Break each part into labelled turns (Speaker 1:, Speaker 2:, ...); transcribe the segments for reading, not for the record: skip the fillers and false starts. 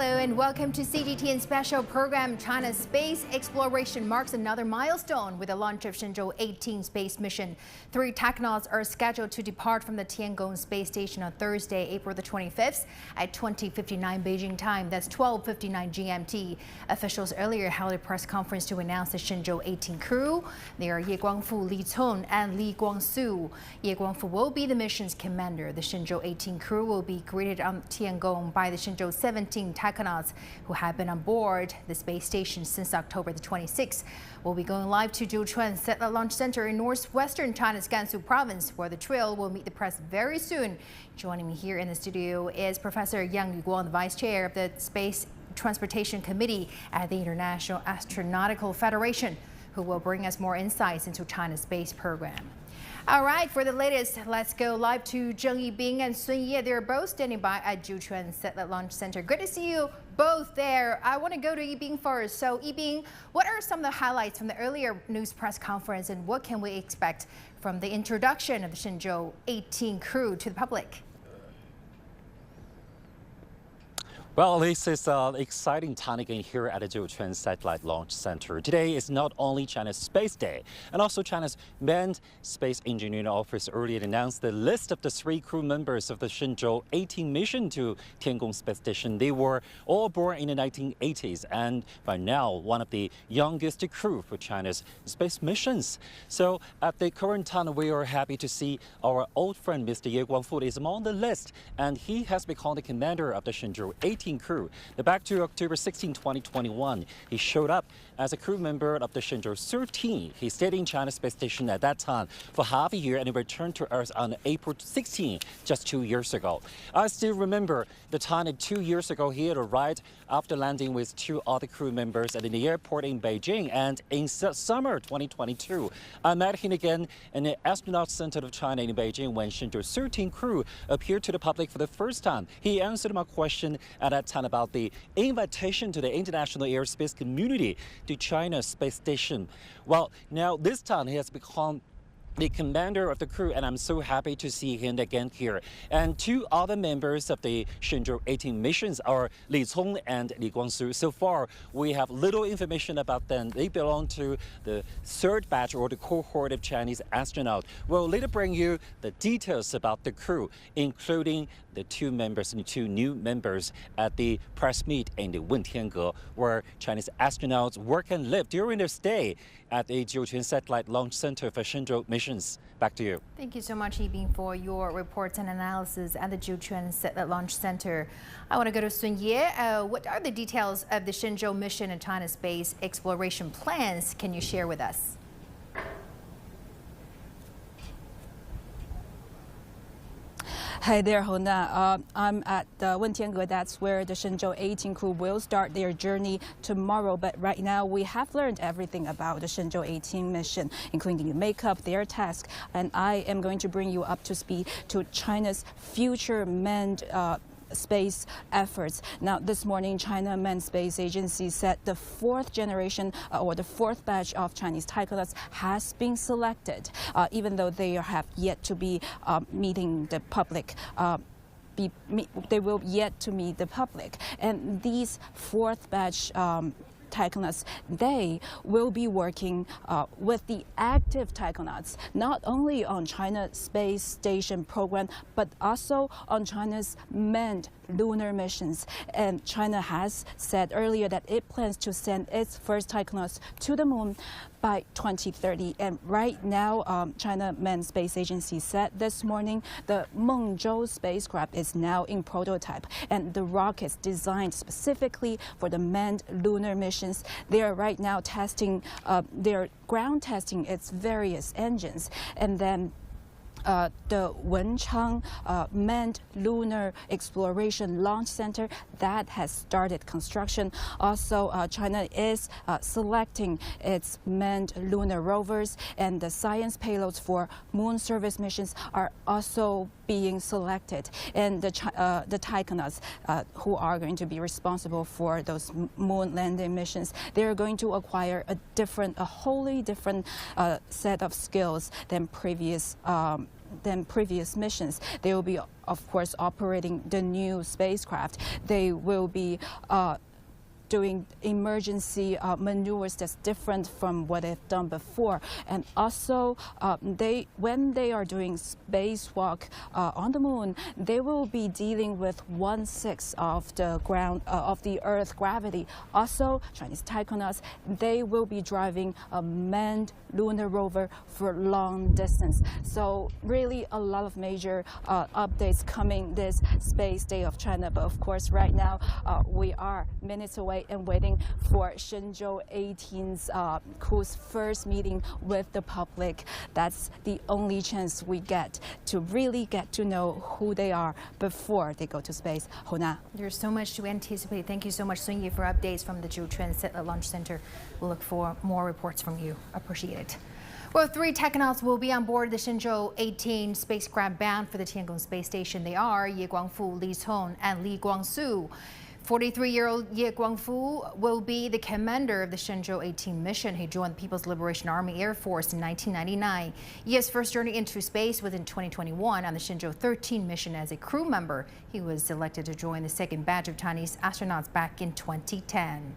Speaker 1: Hello and welcome to CGTN special program. China's space exploration marks another milestone with the launch of Shenzhou-18 space mission. 3 technauts are scheduled to depart from the Tiangong space station on Thursday, April the 25th at 20:59 Beijing time. That's 12:59 GMT. Officials earlier held a press conference to announce the Shenzhou-18 crew. They are Ye Guangfu, Li Cong, and Li Guangsu. Ye Guangfu will be the mission's commander. The Shenzhou-18 crew will be greeted on Tiangong by the Shenzhou-17 technauts who have been on board the space station since October the 26th. We'll be going live to Jiuquan Satellite Launch Center in northwestern China's Gansu province, where the trio will meet the press very soon. Joining me here in the studio is Professor Yang Yuguang, the Vice Chair of the Space Transportation Committee at the International Astronautical Federation, who will bring us more insights into China's space program. All right, for the latest, let's go live to Zheng Yibing and Sun Ye. They're both standing by at Jiuquan Satellite Launch Center. Good to see you both there. I want to go to Yibing first. So Yibing, what are some of the highlights from the earlier news press conference, and what can we expect from the introduction of the Shenzhou-18 crew to the public?
Speaker 2: Well, this is an exciting time again here at the Jiuquan Satellite Launch Center. Today is not only China's Space Day, and also China's Manned Space Engineering Office earlier announced the list of the 3 crew members of the Shenzhou-18 mission to Tiangong Space Station. They were all born in the 1980s and by now one of the youngest crew for China's space missions. So at the current time, we are happy to see our old friend Mr. Ye Guangfu is among the list, and he has become the commander of the Shenzhou-18 crew. Back to October 16, 2021, he showed up as a crew member of the Shenzhou-13. He stayed in China's space station at that time for half a year and he returned to Earth on April 16, just 2 years ago. I still remember the time that 2 years ago he had arrived after landing with 2 other crew members at the airport in Beijing, and in summer 2022, I met him again in the Astronaut Center of China in Beijing when Shenzhou-13 crew appeared to the public for the first time. He answered my question at that time about the invitation to the international airspace community to China's space station. Well, now this time he has become the commander of the crew, and I'm so happy to see him again here. And 2 other members of the Shenzhou-18 missions are Li Cong and Li Guangsu. So far, we have little information about them. They belong to the 3rd batch or the cohort of Chinese astronauts. We'll later bring you the details about the crew, including the 2 members and 2 new members at the press meet in the Wentiangge, where Chinese astronauts work and live during their stay at the Jiuquan Satellite Launch Center for Shenzhou missions. Back to you.
Speaker 1: Thank you so much, Yibing, for your reports and analysis at the Jiuquan Satellite Launch Center. I want to go to Sun Ye. What are the details of the Shenzhou mission and China's space exploration plans? Can you share with us?
Speaker 3: Hi there, Hona. I'm at Wentiangge. That's where the Shenzhou-18 crew will start their journey tomorrow. But right now, we have learned everything about the Shenzhou-18 mission, including the makeup, their task. And I am going to bring you up to speed to China's future manned space efforts. Now, this morning, China Manned Space Agency said the 4th generation or the 4th batch of Chinese taikonauts has been selected, even though they have yet to be meeting the public. They will yet to meet the public. And these 4th batch taikonauts, they will be working with the active taikonauts, not only on China's space station program, but also on China's manned lunar missions. And China has said earlier that it plans to send its first taikonauts to the moon by 2030. And right now, China Manned Space Agency said this morning the Mengzhou spacecraft is now in prototype, and the rockets designed specifically for the manned lunar missions. They are right now testing, they're ground testing its various engines, and then the Wenchang Manned Lunar Exploration Launch Center that has started construction. Also, China is selecting its manned lunar rovers, and the science payloads for moon service missions are also being selected. And the taikonauts who are going to be responsible for those moon landing missions, they're going to acquire a wholly different set of skills than previous than previous missions. They will be, of course, operating the new spacecraft. They will be doing emergency maneuvers that's different from what they've done before. And also, when they are doing spacewalk on the moon, they will be dealing with 1/6 of the Earth's gravity. Also, Chinese taikonauts, they will be driving a manned lunar rover for long distance. So really a lot of major updates coming this Space Day of China. But of course, right now, we are minutes away and waiting for Shenzhou-18's crew's first meeting with the public. That's the only chance we get to really get to know who they are before they go to space. Hona.
Speaker 1: There's so much to anticipate. Thank you so much, Sun Yi, for updates from the Jiuquan Satellite Launch Center. We'll look for more reports from you. Appreciate it. Well, 3 technauts will be on board the Shenzhou-18 spacecraft bound for the Tiangong space station. They are Ye Guangfu, Li Cong, and Li Guangsu. 43-year-old Ye Guangfu will be the commander of the Shenzhou-18 mission. He joined the People's Liberation Army Air Force in 1999. Ye's first journey into space was in 2021 on the Shenzhou-13 mission as a crew member. He was selected to join the second batch of Chinese astronauts back in 2010.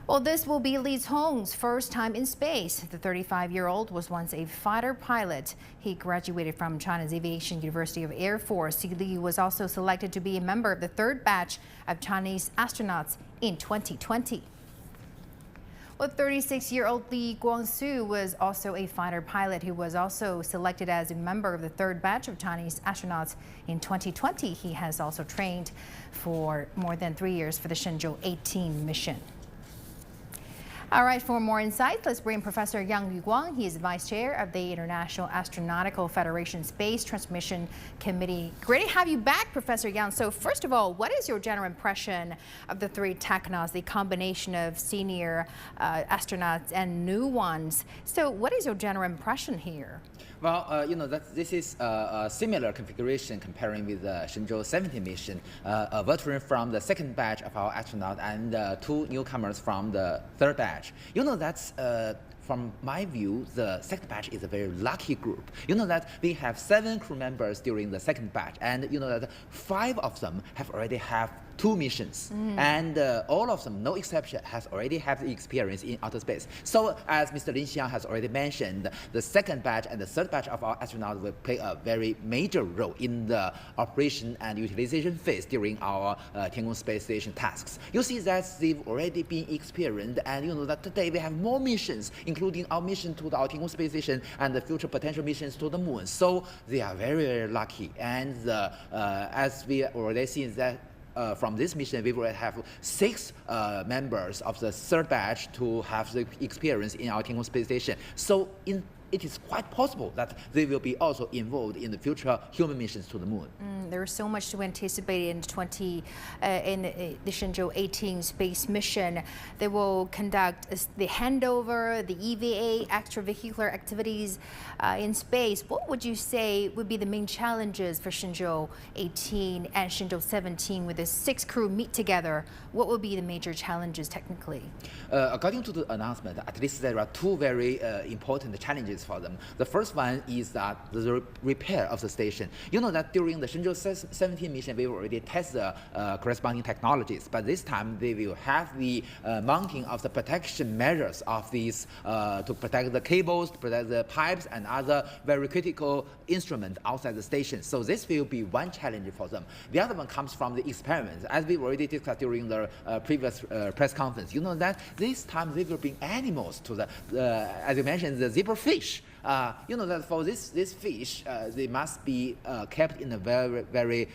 Speaker 1: Well, this will be Li Cong's first time in space. The 35-year-old was once a fighter pilot. He graduated from China's Aviation University of Air Force. Li was also selected to be a member of the third batch of Chinese astronauts in 2020. Well, 36-year-old Li Guangsu was also a fighter pilot who was also selected as a member of the third batch of Chinese astronauts in 2020. He has also trained for more than 3 years for the Shenzhou-18 mission. All right, for more insights, let's bring Professor Yang Yuguang. He is Vice Chair of the International Astronautical Federation Space Transmission Committee. Great to have you back, Professor Yang. So first of all, what is your general impression of the 3 technauts, the combination of senior astronauts and new ones? So what is your general impression here?
Speaker 4: Well, this is a similar configuration comparing with the Shenzhou-17 mission. A veteran from the second batch of our astronauts and 2 newcomers from the third batch. That's from my view, the second batch is a very lucky group. That we have 7 crew members during the second batch, and that 5 of them have already have 2 missions, and all of them, no exception, has already had the experience in outer space. So, as Mr. Lin Xiang has already mentioned, the second batch and the third batch of our astronauts will play a very major role in the operation and utilization phase during our Tiangong space station tasks. You see that they've already been experienced, and that today we have more missions, including our mission to our Tiangong space station and the future potential missions to the moon. So they are very, very lucky, and as we already seen that. From this mission, we will have 6 members of the third batch to have the experience in our Tiangong space station. So it is quite possible that they will be also involved in the future human missions to the moon.
Speaker 1: There's so much to anticipate in the Shenzhou-18 space mission. They will conduct the handover, the EVA, extravehicular activities in space. What would you say would be the main challenges for Shenzhou-18 and Shenzhou-17 with the 6 crew meet together? What will be the major challenges technically?
Speaker 4: According to the announcement, at least there are 2 very important challenges for them. The first one is that the repair of the station. That during the Shenzhou-17 mission, we already test the corresponding technologies, but this time they will have the mounting of the protection measures of these to protect the cables, to protect the pipes and other very critical instruments outside the station. So this will be one challenge for them. The other one comes from the experiments. As we already discussed during the previous press conference, that this time they will bring animals to the, as you mentioned, the zebrafish. That for this fish, they must be kept in a very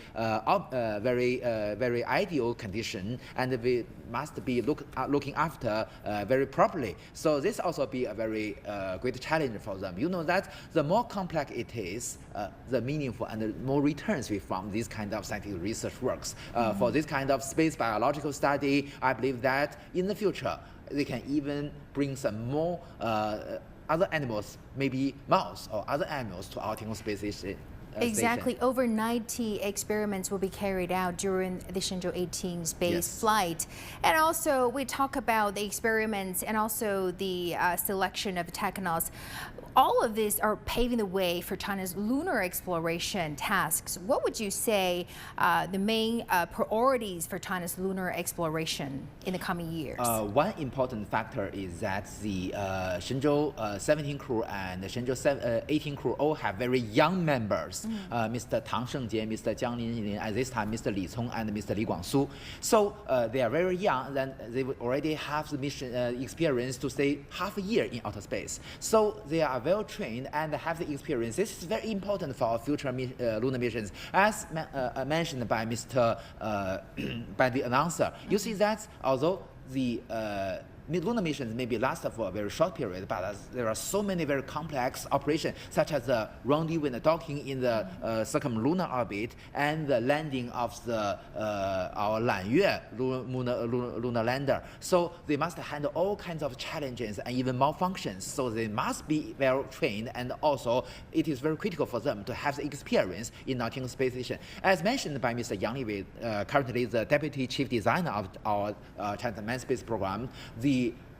Speaker 4: ideal condition, and they must be looking after very properly. So this also be a very great challenge for them. That the more complex it is, the meaningful and the more returns we from these kind of scientific research works. For this kind of space biological study, I believe that in the future they can even bring some more other animals, maybe mouse or other animals, to our Tiangong space station.
Speaker 1: Exactly. Over 90 experiments will be carried out during the Shenzhou-18 space flight. And also, we talk about the experiments and also the selection of technons. All of these are paving the way for China's lunar exploration tasks. What would you say the main priorities for China's lunar exploration in the coming years?
Speaker 4: One important factor is that the Shenzhou-17 crew and the Shenzhou-18 crew all have very young members. Mr. Tang Shengjie, Mr. Jiang Linlin, at this time Mr. Li Cong and Mr. Li Guangsu. So they are very young, and they already have the mission experience to stay half a year in outer space. So they are well trained and have the experience. This is very important for our future lunar missions. As mentioned by by the announcer, you see that although the lunar missions maybe last for a very short period, but there are so many very complex operations, such as the rendezvous and the docking in the circumlunar orbit and the landing of the our Lanyue lunar lander. So they must handle all kinds of challenges and even malfunctions. So they must be well trained, and also it is very critical for them to have the experience in Tiangong Space Station. As mentioned by Mr. Yang Liwei, currently the deputy chief designer of our China Manned Space Program, the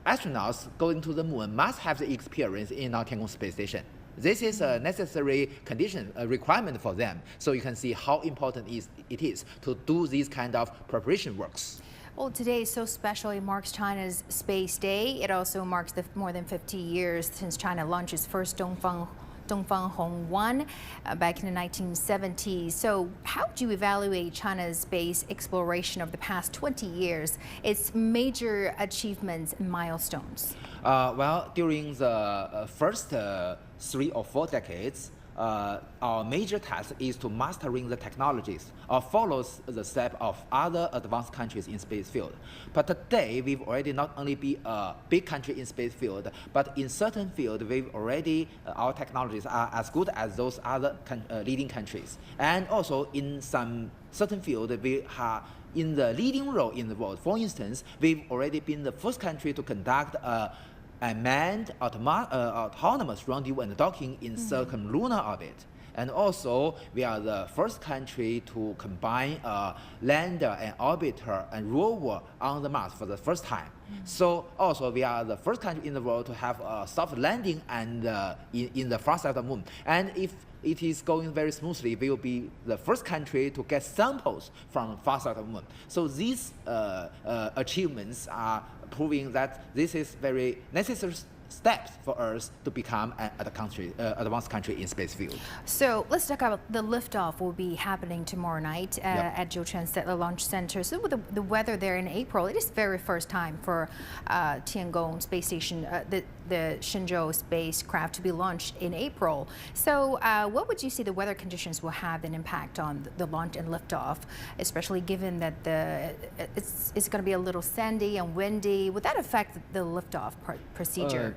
Speaker 4: astronauts going to the moon must have the experience in our Tiangong Space Station. This is a necessary condition, a requirement for them. So you can see how important it is to do these kind of preparation works.
Speaker 1: Well, today is so special. It marks China's Space Day. It also marks the more than 50 years since China launched its first Dongfang Hong-1 back in the 1970s. So how do you evaluate China's space exploration of the past 20 years, its major achievements and milestones?
Speaker 4: Well, during the first 3 or 4 decades, our major task is to mastering the technologies or follows the step of other advanced countries in space field. But today, we've already not only be a big country in space field, but in certain field, we've already, our technologies are as good as those other leading countries. And also in some certain field, we are in the leading role in the world. For instance, we've already been the first country to conduct a manned autonomous rendezvous and docking in circumlunar orbit. And also, we are the first country to combine a lander and orbiter and rover on the Mars for the first time. So also, we are the first country in the world to have a soft landing and in the far side of the moon. And if it is going very smoothly, we will be the first country to get samples from far side of the moon. So these achievements are proving that this is very necessary steps for us to become an advanced country in space field. So
Speaker 1: let's talk about the liftoff will be happening tomorrow night at Jiuquan Satellite Launch Center. So with the weather there in April, it is very first time for Tiangong Space Station, the Shenzhou spacecraft to be launched in April. So what would you say the weather conditions will have an impact on the launch and liftoff, especially given that it's going to be a little sandy and windy? Would that affect the liftoff procedure?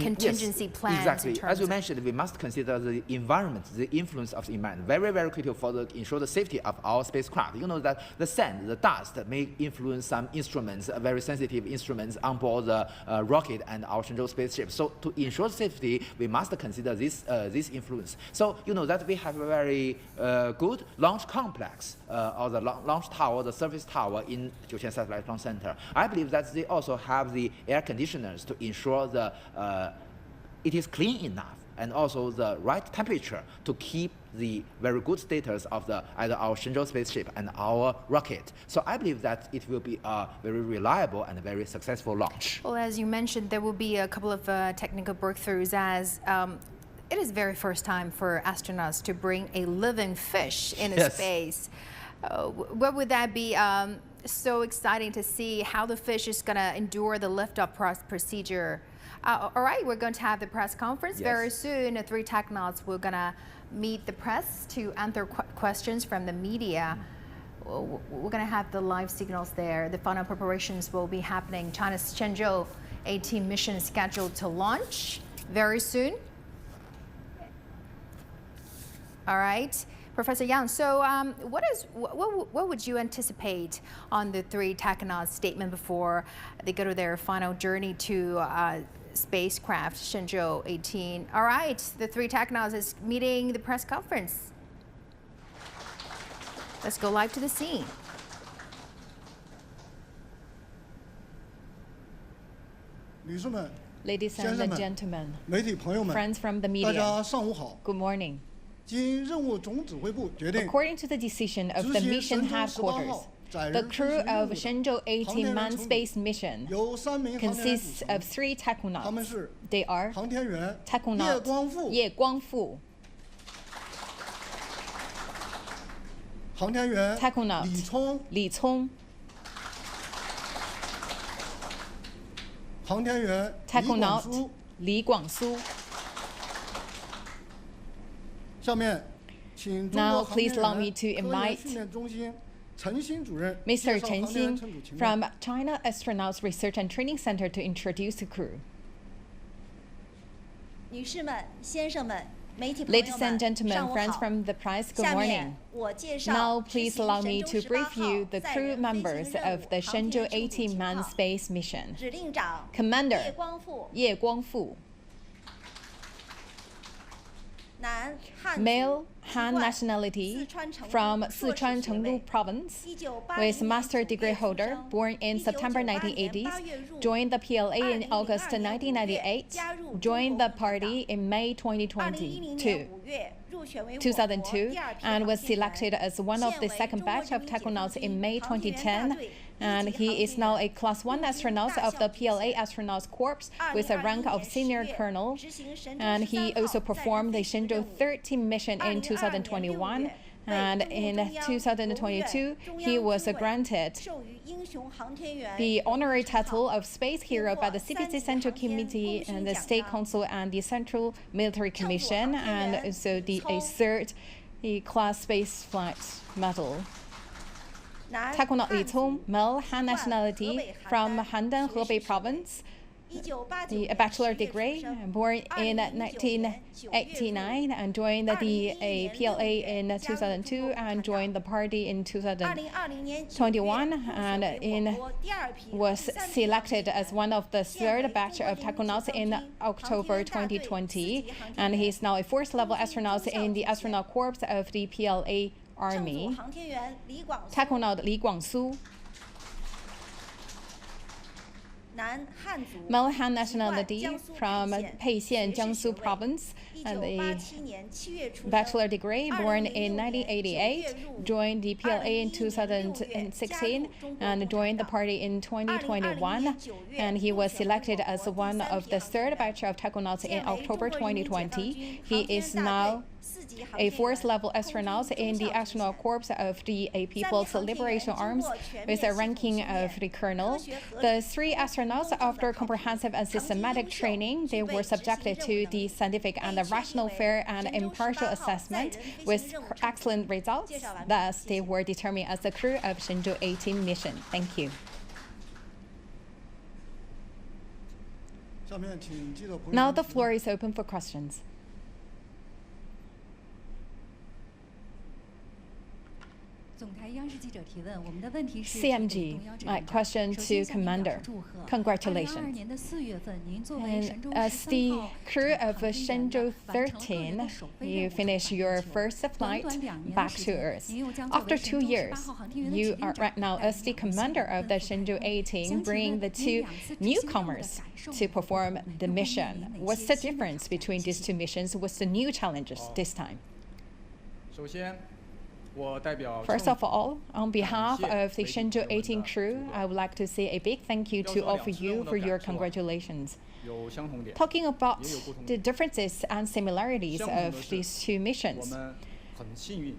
Speaker 1: Contingency plans.
Speaker 4: Exactly. As you mentioned, we must consider the environment, the influence of the environment. Very, very critical for ensure the safety of our spacecraft. You know that the sand, the dust may influence some instruments, very sensitive instruments on board the rocket and our Shenzhou spaceship. So to ensure safety, we must consider this influence. So you know that we have a very good launch complex or the launch tower, the service tower in Jiuquan Satellite Launch Center. I believe that they also have the air conditioners to ensure it is clean enough and also the right temperature to keep the very good status of either our Shenzhou spaceship and our rocket. So I believe that it will be a very reliable and a very successful launch.
Speaker 1: Well, as you mentioned, there will be a couple of technical breakthroughs as it is very first time for astronauts to bring a living fish into space. What would that be? So exciting to see how the fish is going to endure the liftoff procedure. All right, we're going to have the press conference very soon. The 3 technauts were going to meet the press to answer questions from the media. We're going to have the live signals there. The final preparations will be happening. China's Shenzhou-18 mission is scheduled to launch very soon. All right. Professor Yang, so what would you anticipate on the 3 technauts' statement before they go to their final journey to spacecraft Shenzhou-18? All right, the 3 technauts is meeting the press conference. Let's go live to the scene.
Speaker 5: Ladies and gentlemen,
Speaker 6: 媒体朋友们，
Speaker 5: friends from the
Speaker 6: 大
Speaker 5: media,
Speaker 6: 家上午好。
Speaker 5: good morning.
Speaker 6: 经任务总指挥部决定，
Speaker 5: According to the decision of the
Speaker 6: 执行
Speaker 5: mission
Speaker 6: 神舟18
Speaker 5: headquarters,
Speaker 6: 号载
Speaker 5: the
Speaker 6: 人飞
Speaker 5: crew
Speaker 6: 行任
Speaker 5: of
Speaker 6: 务的
Speaker 5: Shenzhou-18 manned space mission
Speaker 6: 由3名航天员
Speaker 5: consists
Speaker 6: 组
Speaker 5: of
Speaker 6: 成，
Speaker 5: three
Speaker 6: 他们
Speaker 5: technonauts.
Speaker 6: 是
Speaker 5: They are
Speaker 6: 航天员叶
Speaker 5: technonaut
Speaker 6: 光富、
Speaker 5: 叶光富、
Speaker 6: 航天员
Speaker 5: technonaut
Speaker 6: 李聪、
Speaker 5: 李聪、
Speaker 6: 航天员李广
Speaker 5: technonaut
Speaker 6: 苏。
Speaker 5: 李广苏。
Speaker 6: 下面，请中
Speaker 5: Now
Speaker 6: 国航天
Speaker 5: please allow me
Speaker 6: 员
Speaker 5: to
Speaker 6: 科研
Speaker 5: invite
Speaker 6: 训练中心陈新主任
Speaker 5: Mr.
Speaker 6: 介绍
Speaker 5: Chen
Speaker 6: 航天员
Speaker 5: Xin
Speaker 6: 乘组情况。
Speaker 5: from China Astronauts Research and Training Center to introduce the crew.
Speaker 7: 女士们、先生们、媒体朋友
Speaker 5: Ladies
Speaker 7: 们，
Speaker 5: and gentlemen,
Speaker 7: 上午
Speaker 5: friends
Speaker 7: 好。
Speaker 5: from the press, good
Speaker 7: 下
Speaker 5: morning.
Speaker 7: 面我介绍
Speaker 5: Now
Speaker 7: 执
Speaker 5: please
Speaker 7: 行
Speaker 5: allow
Speaker 7: 神
Speaker 5: me
Speaker 7: 舟
Speaker 5: to
Speaker 7: 18
Speaker 5: brief you
Speaker 7: 号
Speaker 5: the
Speaker 7: 载
Speaker 5: crew
Speaker 7: 人飞
Speaker 5: members
Speaker 7: 行任
Speaker 5: of
Speaker 7: 务
Speaker 5: the
Speaker 7: 航天乘组
Speaker 5: Shenzhou-18
Speaker 7: 情
Speaker 5: manned
Speaker 7: 况。
Speaker 5: space mission.
Speaker 7: 指令长
Speaker 5: Commander
Speaker 7: 叶光富，
Speaker 5: 叶光富，
Speaker 7: 男，汉族，
Speaker 5: male
Speaker 7: 籍
Speaker 5: Han
Speaker 7: 贯
Speaker 5: nationality
Speaker 7: 四川成都
Speaker 5: from
Speaker 7: 硕士
Speaker 5: Sichuan
Speaker 7: 学
Speaker 5: Chengdu
Speaker 7: 位
Speaker 5: province,
Speaker 7: 1980
Speaker 5: with
Speaker 7: 年
Speaker 5: master
Speaker 7: 9
Speaker 5: degree
Speaker 7: 月出
Speaker 5: holder,
Speaker 7: 生
Speaker 5: born in September
Speaker 7: 1998年
Speaker 5: 1980s,
Speaker 7: 8月入伍
Speaker 5: joined the PLA in
Speaker 7: 2002
Speaker 5: August
Speaker 7: 年5月
Speaker 5: 1998,
Speaker 7: 加入
Speaker 5: joined
Speaker 7: 中
Speaker 5: the
Speaker 7: 国共产党
Speaker 5: party in May
Speaker 7: 2010
Speaker 5: 2022.
Speaker 7: 年5月入选为我国
Speaker 5: 2002
Speaker 7: 第二批
Speaker 5: and
Speaker 7: 航
Speaker 5: was
Speaker 7: 天员
Speaker 5: selected as one of the
Speaker 7: 现为
Speaker 5: second
Speaker 7: 中国
Speaker 5: batch
Speaker 7: 人
Speaker 5: of
Speaker 7: 民解放
Speaker 5: technonauts
Speaker 7: 军
Speaker 5: in May
Speaker 7: 航天员大
Speaker 5: 2010,
Speaker 7: 队
Speaker 5: and
Speaker 7: 一级
Speaker 5: he
Speaker 7: 航
Speaker 5: is
Speaker 7: 天
Speaker 5: now
Speaker 7: 员
Speaker 5: a Class 1
Speaker 7: 陆军
Speaker 5: astronaut
Speaker 7: 大
Speaker 5: of
Speaker 7: 校
Speaker 5: the
Speaker 7: 军
Speaker 5: PLA
Speaker 7: 衔
Speaker 5: Astronauts Corps with a
Speaker 7: 2021
Speaker 5: rank of
Speaker 7: 年
Speaker 5: senior
Speaker 7: 10月
Speaker 5: colonel,
Speaker 7: 执行神舟
Speaker 5: and he
Speaker 7: 13
Speaker 5: also
Speaker 7: 号载人
Speaker 5: performed the
Speaker 7: 飞行任务
Speaker 5: Shenzhou-13 mission in
Speaker 7: 2022年6
Speaker 5: 2021,
Speaker 7: 月
Speaker 5: and
Speaker 7: 被
Speaker 5: in
Speaker 7: 中共中央、国务院、
Speaker 5: 2022
Speaker 7: 中
Speaker 5: he
Speaker 7: 央
Speaker 5: was
Speaker 7: 军委
Speaker 5: granted
Speaker 7: 授予英雄航天员
Speaker 5: the
Speaker 7: 荣誉
Speaker 5: honorary
Speaker 7: 称
Speaker 5: title
Speaker 7: 号
Speaker 5: of Space Hero by the CPC Central Committee and the State Council and the Central Military Commission, and also a third class space flight medal.
Speaker 7: 男，
Speaker 5: Taekwondo 李
Speaker 7: 汉
Speaker 5: 聪,
Speaker 7: 族，
Speaker 5: male
Speaker 7: 籍
Speaker 5: Han
Speaker 7: 贯
Speaker 5: nationality
Speaker 7: 河北
Speaker 5: from
Speaker 7: 邯郸
Speaker 5: Handan, Hebei
Speaker 7: 学士
Speaker 5: province,
Speaker 7: 1989
Speaker 5: the
Speaker 7: 年
Speaker 5: bachelor
Speaker 7: 10月
Speaker 5: degree,
Speaker 7: 出生
Speaker 5: born in
Speaker 7: 2019年9月入伍
Speaker 5: 1989 and joined the
Speaker 7: 2011年
Speaker 5: PLA
Speaker 7: 6月
Speaker 5: in
Speaker 7: 加入中国
Speaker 5: 2002
Speaker 7: 共产
Speaker 5: and
Speaker 7: 党
Speaker 5: joined the party in
Speaker 7: 2020年9
Speaker 5: 2021
Speaker 7: 月入选
Speaker 5: and
Speaker 7: 为
Speaker 5: in
Speaker 7: 我国第二批
Speaker 5: was
Speaker 7: 第三批航天
Speaker 5: selected as
Speaker 7: 员
Speaker 5: one of the
Speaker 7: 现为
Speaker 5: third batch
Speaker 7: 中
Speaker 5: of
Speaker 7: 国人民解
Speaker 5: technonauts
Speaker 7: 放
Speaker 5: in
Speaker 7: 军
Speaker 5: October
Speaker 7: 航天员大队四级
Speaker 5: 2020,
Speaker 7: 航
Speaker 5: and
Speaker 7: 天
Speaker 5: he is
Speaker 7: 员
Speaker 5: now a fourth level
Speaker 7: 空军
Speaker 5: astronaut
Speaker 7: 中校
Speaker 5: in the
Speaker 7: 军衔
Speaker 5: astronaut corps of the PLA
Speaker 7: 乘组
Speaker 5: Army.
Speaker 7: 航天员李广苏，
Speaker 5: Taekwondo 李广苏,
Speaker 7: 男，汉族，
Speaker 5: male Han
Speaker 7: 籍贯
Speaker 5: nationality
Speaker 7: 江苏
Speaker 5: from
Speaker 7: 沛县，
Speaker 5: Peixian,
Speaker 7: 学士
Speaker 5: Jiangsu
Speaker 7: 学位
Speaker 5: province, and the
Speaker 7: 1987年7月出生
Speaker 5: bachelor degree, born in
Speaker 7: 2006年9
Speaker 5: 1988,
Speaker 7: 月入伍
Speaker 5: joined the PLA in
Speaker 7: 2011年6月
Speaker 5: 2016,
Speaker 7: 加入中国
Speaker 5: and
Speaker 7: 共产
Speaker 5: joined the
Speaker 7: 党
Speaker 5: party in 2021, and he was selected as one of the third batch of technonauts in
Speaker 7: 现为
Speaker 5: October
Speaker 7: 中国人民解放
Speaker 5: 2020.
Speaker 7: 军
Speaker 5: He
Speaker 7: 航天
Speaker 5: is
Speaker 7: 大
Speaker 5: now
Speaker 7: 队四级航
Speaker 5: a
Speaker 7: 天
Speaker 5: fourth
Speaker 7: 员
Speaker 5: level
Speaker 7: 空军
Speaker 5: astronaut
Speaker 7: 中
Speaker 5: in the
Speaker 7: 校军
Speaker 5: astronaut
Speaker 7: 衔
Speaker 5: corps of the
Speaker 7: 三
Speaker 5: People's
Speaker 7: 名航天员
Speaker 5: Liberation
Speaker 7: 经
Speaker 5: Arms
Speaker 7: 过全
Speaker 5: with
Speaker 7: 面
Speaker 5: a
Speaker 7: 系统
Speaker 5: ranking
Speaker 7: 训练
Speaker 5: of the colonel.
Speaker 7: 科学合
Speaker 5: The
Speaker 7: 理
Speaker 5: three
Speaker 7: 公平
Speaker 5: astronauts,
Speaker 7: 公正地
Speaker 5: after
Speaker 7: 考核
Speaker 5: comprehensive and
Speaker 7: 成绩
Speaker 5: systematic
Speaker 7: 优秀
Speaker 5: training, they
Speaker 7: 具备
Speaker 5: were
Speaker 7: 执行
Speaker 5: subjected
Speaker 7: 任务
Speaker 5: to
Speaker 7: 能
Speaker 5: the
Speaker 7: 力
Speaker 5: scientific and
Speaker 7: 被
Speaker 5: the
Speaker 7: 确定
Speaker 5: rational,
Speaker 7: 为
Speaker 5: fair, and
Speaker 7: 神舟
Speaker 5: impartial
Speaker 7: 18号载
Speaker 5: assessment
Speaker 7: 人飞
Speaker 5: with
Speaker 7: 行任务称
Speaker 5: excellent
Speaker 7: 呼
Speaker 5: results.
Speaker 7: 介绍完毕，
Speaker 5: Thus,
Speaker 7: 谢
Speaker 5: they
Speaker 7: 谢。
Speaker 5: were determined as the crew of Shenzhou-18 mission. Thank you.
Speaker 6: 下面请记者朋友
Speaker 5: Now
Speaker 6: 们
Speaker 5: the
Speaker 6: 提
Speaker 5: floor
Speaker 6: 问。
Speaker 5: is open for questions.
Speaker 8: 总台央视记者提问，我们的问题是
Speaker 5: CMG, my question to Commander. Congratulations.
Speaker 8: 2022年的4月份，您作为
Speaker 5: And
Speaker 8: 神舟
Speaker 5: as
Speaker 8: 13
Speaker 5: the
Speaker 8: 号
Speaker 5: crew
Speaker 8: 航
Speaker 5: of
Speaker 8: 天员呢
Speaker 5: Shenzhou
Speaker 8: 完成了个人的
Speaker 5: 13,
Speaker 8: 首飞
Speaker 5: you
Speaker 8: 任务
Speaker 5: finished your
Speaker 8: 成
Speaker 5: first
Speaker 8: 短
Speaker 5: flight
Speaker 8: 短2年的
Speaker 5: back
Speaker 8: 时
Speaker 5: to
Speaker 8: 间
Speaker 5: Earth.
Speaker 8: 您又将作
Speaker 5: After
Speaker 8: 为
Speaker 5: 2
Speaker 8: 神舟
Speaker 5: years,
Speaker 8: 18号航天员的
Speaker 5: you
Speaker 8: 指令
Speaker 5: are
Speaker 8: 长
Speaker 5: right now
Speaker 8: 带
Speaker 5: as the
Speaker 8: 领我们
Speaker 5: commander
Speaker 8: 新
Speaker 5: of the
Speaker 8: 奔赴太空。
Speaker 5: Shenzhou-18,
Speaker 8: 想请
Speaker 5: bringing
Speaker 8: 问
Speaker 5: the
Speaker 8: 您
Speaker 5: two
Speaker 8: 两次执行任务的
Speaker 5: newcomers
Speaker 8: 感受
Speaker 5: to
Speaker 8: 和
Speaker 5: perform
Speaker 8: 能
Speaker 5: the
Speaker 8: 够给予
Speaker 5: mission.
Speaker 8: 哪
Speaker 5: What's
Speaker 8: 些
Speaker 5: the
Speaker 8: 新的
Speaker 5: difference
Speaker 8: 挑战？
Speaker 5: between
Speaker 8: 谢
Speaker 5: these
Speaker 8: 谢
Speaker 5: two missions? What's the new challenges this time?
Speaker 9: 首先，我代表
Speaker 5: First of all, on behalf
Speaker 9: 感谢
Speaker 5: of the
Speaker 9: 媒体朋友们的
Speaker 5: Shenzhou-18 crew,
Speaker 9: 支持。
Speaker 5: I would like to say a big thank you to
Speaker 9: 要说
Speaker 5: offer
Speaker 9: 两次
Speaker 5: you
Speaker 9: 任务的
Speaker 5: for your
Speaker 9: 感受啊，
Speaker 5: congratulations.
Speaker 9: 有相同点，
Speaker 5: Talking about
Speaker 9: 也有不同
Speaker 5: the
Speaker 9: 点。
Speaker 5: differences and similarities
Speaker 9: 相同的
Speaker 5: of
Speaker 9: 是，
Speaker 5: these two
Speaker 9: 我
Speaker 5: missions,
Speaker 9: 们很幸运，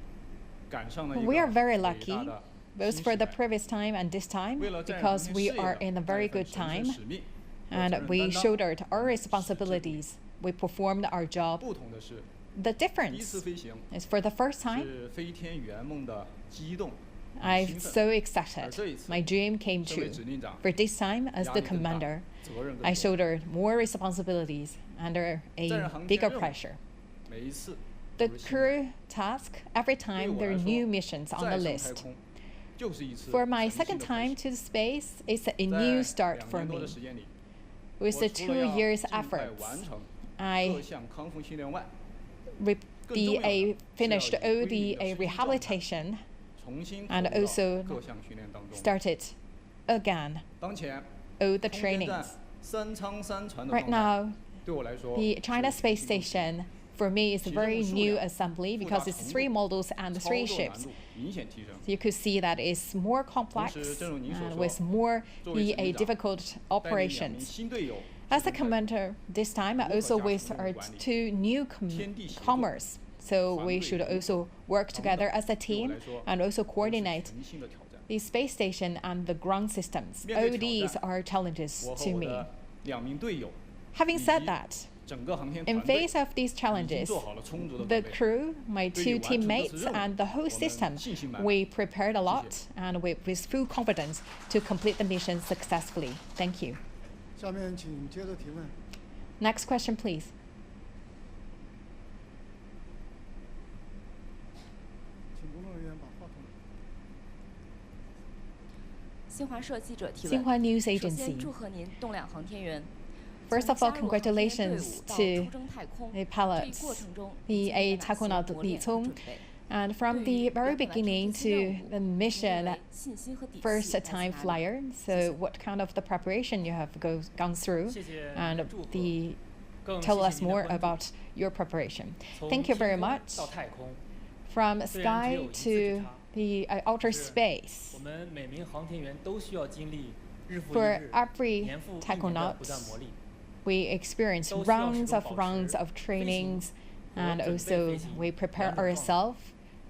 Speaker 9: 赶上了一个
Speaker 5: we are very
Speaker 9: 伟
Speaker 5: lucky,
Speaker 9: 大的
Speaker 5: both
Speaker 9: 新
Speaker 5: for
Speaker 9: 时
Speaker 5: the
Speaker 9: 代。
Speaker 5: previous time and this time,
Speaker 9: 为了载人
Speaker 5: because
Speaker 9: 航天
Speaker 5: we
Speaker 9: 事业
Speaker 5: are
Speaker 9: 的
Speaker 5: in a
Speaker 9: 那
Speaker 5: very
Speaker 9: 一份
Speaker 5: good
Speaker 9: 神圣
Speaker 5: time,
Speaker 9: 使命和责
Speaker 5: and
Speaker 9: 任
Speaker 5: we
Speaker 9: 担当
Speaker 5: shouldered our
Speaker 9: 是制度。
Speaker 5: responsibilities. We performed our job.
Speaker 9: 不同的是，
Speaker 5: The
Speaker 9: 第一
Speaker 5: difference
Speaker 9: 次飞行
Speaker 5: is for the first time,
Speaker 9: 是飞天圆梦的激动与
Speaker 5: I'm
Speaker 9: 兴奋，
Speaker 5: so
Speaker 9: 而
Speaker 5: excited.
Speaker 9: 这一次
Speaker 5: My dream came
Speaker 9: 身为
Speaker 5: true.
Speaker 9: 指令长，
Speaker 5: For this time, as
Speaker 9: 压
Speaker 5: the
Speaker 9: 力更大，
Speaker 5: commander,
Speaker 9: 责任更
Speaker 5: I
Speaker 9: 重。
Speaker 5: shouldered more responsibilities under
Speaker 9: 载
Speaker 5: a
Speaker 9: 人航天
Speaker 5: bigger
Speaker 9: 任务
Speaker 5: pressure.
Speaker 9: 每一次
Speaker 5: The
Speaker 9: 都是新的。
Speaker 5: crew task, every
Speaker 9: 对
Speaker 5: time
Speaker 9: 我
Speaker 5: there
Speaker 9: 来
Speaker 5: are
Speaker 9: 说
Speaker 5: new missions on
Speaker 9: 再
Speaker 5: the
Speaker 9: 上太
Speaker 5: list.
Speaker 9: 空就是一次
Speaker 5: For my
Speaker 9: 全新
Speaker 5: second
Speaker 9: 的
Speaker 5: time
Speaker 9: 开始。
Speaker 5: to space, it's a
Speaker 9: 在
Speaker 5: new start
Speaker 9: 2
Speaker 5: for
Speaker 9: 年多
Speaker 5: me.
Speaker 9: 的时间里，
Speaker 5: With
Speaker 9: 我
Speaker 5: the
Speaker 9: 除了
Speaker 5: 2
Speaker 9: 要
Speaker 5: years
Speaker 9: 尽快
Speaker 5: efforts,
Speaker 9: 完成
Speaker 5: I
Speaker 9: 各项康复训练外，
Speaker 5: be
Speaker 9: 更重要的是要
Speaker 5: finished
Speaker 9: 以
Speaker 5: all
Speaker 9: 规律
Speaker 5: the
Speaker 9: 的身心状态
Speaker 5: rehabilitation and also started again
Speaker 9: 当前
Speaker 5: all the
Speaker 9: 空间站
Speaker 5: trainings.
Speaker 9: 三舱三船的
Speaker 5: Right
Speaker 9: 状态
Speaker 5: now,
Speaker 9: 对我来说
Speaker 5: the China
Speaker 9: 是
Speaker 5: Space
Speaker 9: 提供
Speaker 5: Station for me is a very new assembly because it's 3 models and
Speaker 9: 操
Speaker 5: 3
Speaker 9: 作难
Speaker 5: ships.
Speaker 9: 度明显提升。
Speaker 5: You could see that it's more complex
Speaker 9: 同时正如您所
Speaker 5: and
Speaker 9: 说
Speaker 5: with more
Speaker 9: 作为指挥长
Speaker 5: difficult
Speaker 9: 带领2名
Speaker 5: operations.
Speaker 9: 新队友
Speaker 5: As a
Speaker 9: 实现
Speaker 5: commander this time, also with our 2 newcomers. So we should also work together as a team and also coordinate
Speaker 9: 全新的挑战。
Speaker 5: the space station and the ground systems.
Speaker 9: 面对
Speaker 5: All
Speaker 9: 挑
Speaker 5: these
Speaker 9: 战
Speaker 5: are challenges
Speaker 9: 我和
Speaker 5: to
Speaker 9: 我
Speaker 5: me.
Speaker 9: 的2名队友
Speaker 5: Having said that,
Speaker 9: 整个航天
Speaker 5: in
Speaker 9: 团队
Speaker 5: face of these
Speaker 9: 已经
Speaker 5: challenges,
Speaker 9: 做好了充足的
Speaker 5: the
Speaker 9: 准备。
Speaker 5: crew, my
Speaker 9: 对
Speaker 5: 2
Speaker 9: 于完成这次
Speaker 5: teammates,
Speaker 9: 任务，
Speaker 5: and the whole
Speaker 9: 我们
Speaker 5: system,
Speaker 9: 信心满满。
Speaker 5: we prepared a lot
Speaker 9: 谢谢。
Speaker 5: and with full confidence to complete the mission successfully. Thank you.
Speaker 6: 下面请接着提问。
Speaker 5: Next question, please.
Speaker 6: 请工作人员把话筒。
Speaker 10: 新华社记者提问。
Speaker 5: Xinhua News
Speaker 10: 首
Speaker 5: Agency.
Speaker 10: 先祝贺您栋梁航天员。
Speaker 5: First of all, congratulations
Speaker 10: 从加入航天队伍到
Speaker 5: to
Speaker 10: 出征太空
Speaker 5: the
Speaker 10: 这一
Speaker 5: pilots,
Speaker 10: 过程中
Speaker 5: the
Speaker 10: 经历了哪些
Speaker 5: taikonaut
Speaker 10: 磨
Speaker 5: Li
Speaker 10: 练和
Speaker 5: Cong.
Speaker 10: 准备？
Speaker 5: And from
Speaker 10: 对于
Speaker 5: the very
Speaker 10: 圆满完成
Speaker 5: beginning
Speaker 10: 这些任
Speaker 5: to
Speaker 10: 务
Speaker 5: the
Speaker 10: 您
Speaker 5: mission
Speaker 10: 认为信心和底气
Speaker 5: first
Speaker 10: 来自
Speaker 5: time
Speaker 10: 哪里？
Speaker 5: flyer, so what kind of the preparation you have gone through,
Speaker 11: 谢谢
Speaker 5: and
Speaker 11: 祝贺
Speaker 5: the
Speaker 11: 更
Speaker 5: tell
Speaker 11: 谢
Speaker 5: us
Speaker 11: 谢您的
Speaker 5: more
Speaker 11: 关注
Speaker 5: about your preparation.
Speaker 11: 从
Speaker 5: Thank you
Speaker 11: 天
Speaker 5: very
Speaker 11: 空
Speaker 5: much.
Speaker 11: 到太空，
Speaker 5: From
Speaker 11: 虽然只
Speaker 5: sky
Speaker 11: 有一次之
Speaker 5: to
Speaker 11: 差，
Speaker 5: the outer
Speaker 11: 但是
Speaker 5: space,
Speaker 11: 我们每名航天员都需要经历日复一
Speaker 5: for
Speaker 11: 日、
Speaker 5: every
Speaker 11: 年复一年的
Speaker 5: taikonaut,
Speaker 11: 不断磨砺。
Speaker 5: we experience
Speaker 11: 都需要
Speaker 5: rounds
Speaker 11: 始终
Speaker 5: of
Speaker 11: 保
Speaker 5: rounds
Speaker 11: 持
Speaker 5: of
Speaker 11: 飞行
Speaker 5: trainings,
Speaker 11: 和
Speaker 5: and
Speaker 11: 准备
Speaker 5: also
Speaker 11: 飞行
Speaker 5: we prepare
Speaker 11: 两种状态。
Speaker 5: ourselves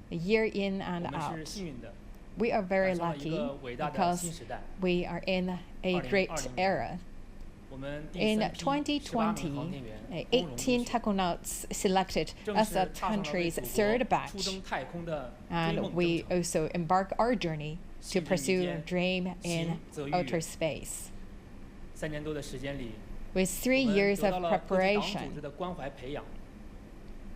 Speaker 5: a year in
Speaker 11: 我
Speaker 5: and
Speaker 11: 们
Speaker 5: out.
Speaker 11: 是幸运的，
Speaker 5: We are very
Speaker 11: 赶上了一
Speaker 5: lucky
Speaker 11: 个伟大的
Speaker 5: because
Speaker 11: 新时代。
Speaker 5: we are in a great
Speaker 11: 2020
Speaker 5: era.
Speaker 11: 我们第
Speaker 5: In
Speaker 11: 3批18名航
Speaker 5: 2020,
Speaker 11: 天员光荣入
Speaker 5: 18
Speaker 11: 选，
Speaker 5: takonauts selected
Speaker 11: 正
Speaker 5: as
Speaker 11: 式
Speaker 5: the
Speaker 11: 踏上了为
Speaker 5: country's
Speaker 11: 祖
Speaker 5: third
Speaker 11: 国
Speaker 5: batch.
Speaker 11: 出征太空的追
Speaker 5: And
Speaker 11: 梦
Speaker 5: we
Speaker 11: 征程。
Speaker 5: also embark our journey to
Speaker 11: 信之
Speaker 5: pursue
Speaker 11: 弥
Speaker 5: a
Speaker 11: 坚，
Speaker 5: dream in
Speaker 11: 行则愈
Speaker 5: outer
Speaker 11: 远。
Speaker 5: space.
Speaker 11: 3年多的时间里，
Speaker 5: With
Speaker 11: 我
Speaker 5: 3
Speaker 11: 们
Speaker 5: years
Speaker 11: 得
Speaker 5: of
Speaker 11: 到了国际党组
Speaker 5: preparation,
Speaker 11: 织的关怀培养，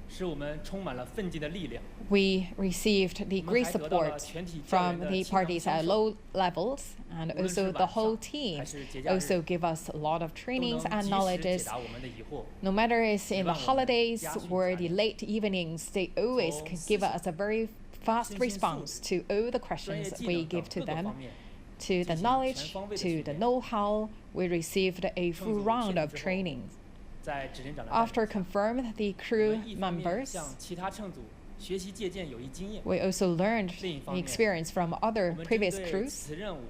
Speaker 11: 使我们充满了奋进的力量。
Speaker 5: we received the
Speaker 11: 我们
Speaker 5: great
Speaker 11: 还得到了
Speaker 5: support
Speaker 11: 全体教员
Speaker 5: from
Speaker 11: 的
Speaker 5: the
Speaker 11: 倾囊
Speaker 5: parties
Speaker 11: 相
Speaker 5: at
Speaker 11: 授，
Speaker 5: low levels, and
Speaker 11: 无论
Speaker 5: also
Speaker 11: 是
Speaker 5: the
Speaker 11: 晚
Speaker 5: whole
Speaker 11: 上
Speaker 5: team
Speaker 11: 还是节假日，
Speaker 5: also give us a lot of
Speaker 11: 都
Speaker 5: trainings
Speaker 11: 能
Speaker 5: and
Speaker 11: 及时解
Speaker 5: knowledges.
Speaker 11: 答我们的疑惑。
Speaker 5: No matter it's in the
Speaker 11: 希望我们
Speaker 5: holidays
Speaker 11: 加速
Speaker 5: or
Speaker 11: 加
Speaker 5: the
Speaker 11: 油。
Speaker 5: late evenings, they always
Speaker 11: 从
Speaker 5: can
Speaker 11: 思
Speaker 5: give
Speaker 11: 想、
Speaker 5: us a very fast
Speaker 11: 信心素
Speaker 5: response to all the
Speaker 11: 专业
Speaker 5: questions
Speaker 11: 技
Speaker 5: we
Speaker 11: 能
Speaker 5: give
Speaker 11: 等
Speaker 5: to
Speaker 11: 各个
Speaker 5: them,
Speaker 11: 方面，
Speaker 5: to
Speaker 11: 进
Speaker 5: the
Speaker 11: 行
Speaker 5: knowledge,
Speaker 11: 全方位的
Speaker 5: to
Speaker 11: 训
Speaker 5: the
Speaker 11: 练。
Speaker 5: know-how. We received a
Speaker 11: 乘
Speaker 5: full
Speaker 11: 组
Speaker 5: round
Speaker 11: 确
Speaker 5: of
Speaker 11: 定之后，
Speaker 5: training.
Speaker 11: 在执行长的带领
Speaker 5: After
Speaker 11: 下，
Speaker 5: confirmed the
Speaker 11: 我
Speaker 5: crew
Speaker 11: 们一方面
Speaker 5: members,
Speaker 11: 向其他乘组学习借鉴有益经验。
Speaker 5: we also learned
Speaker 11: 另一
Speaker 5: the
Speaker 11: 方面，
Speaker 5: experience from
Speaker 11: 我
Speaker 5: other
Speaker 11: 们针
Speaker 5: previous
Speaker 11: 对
Speaker 5: crews.
Speaker 11: 此次任务，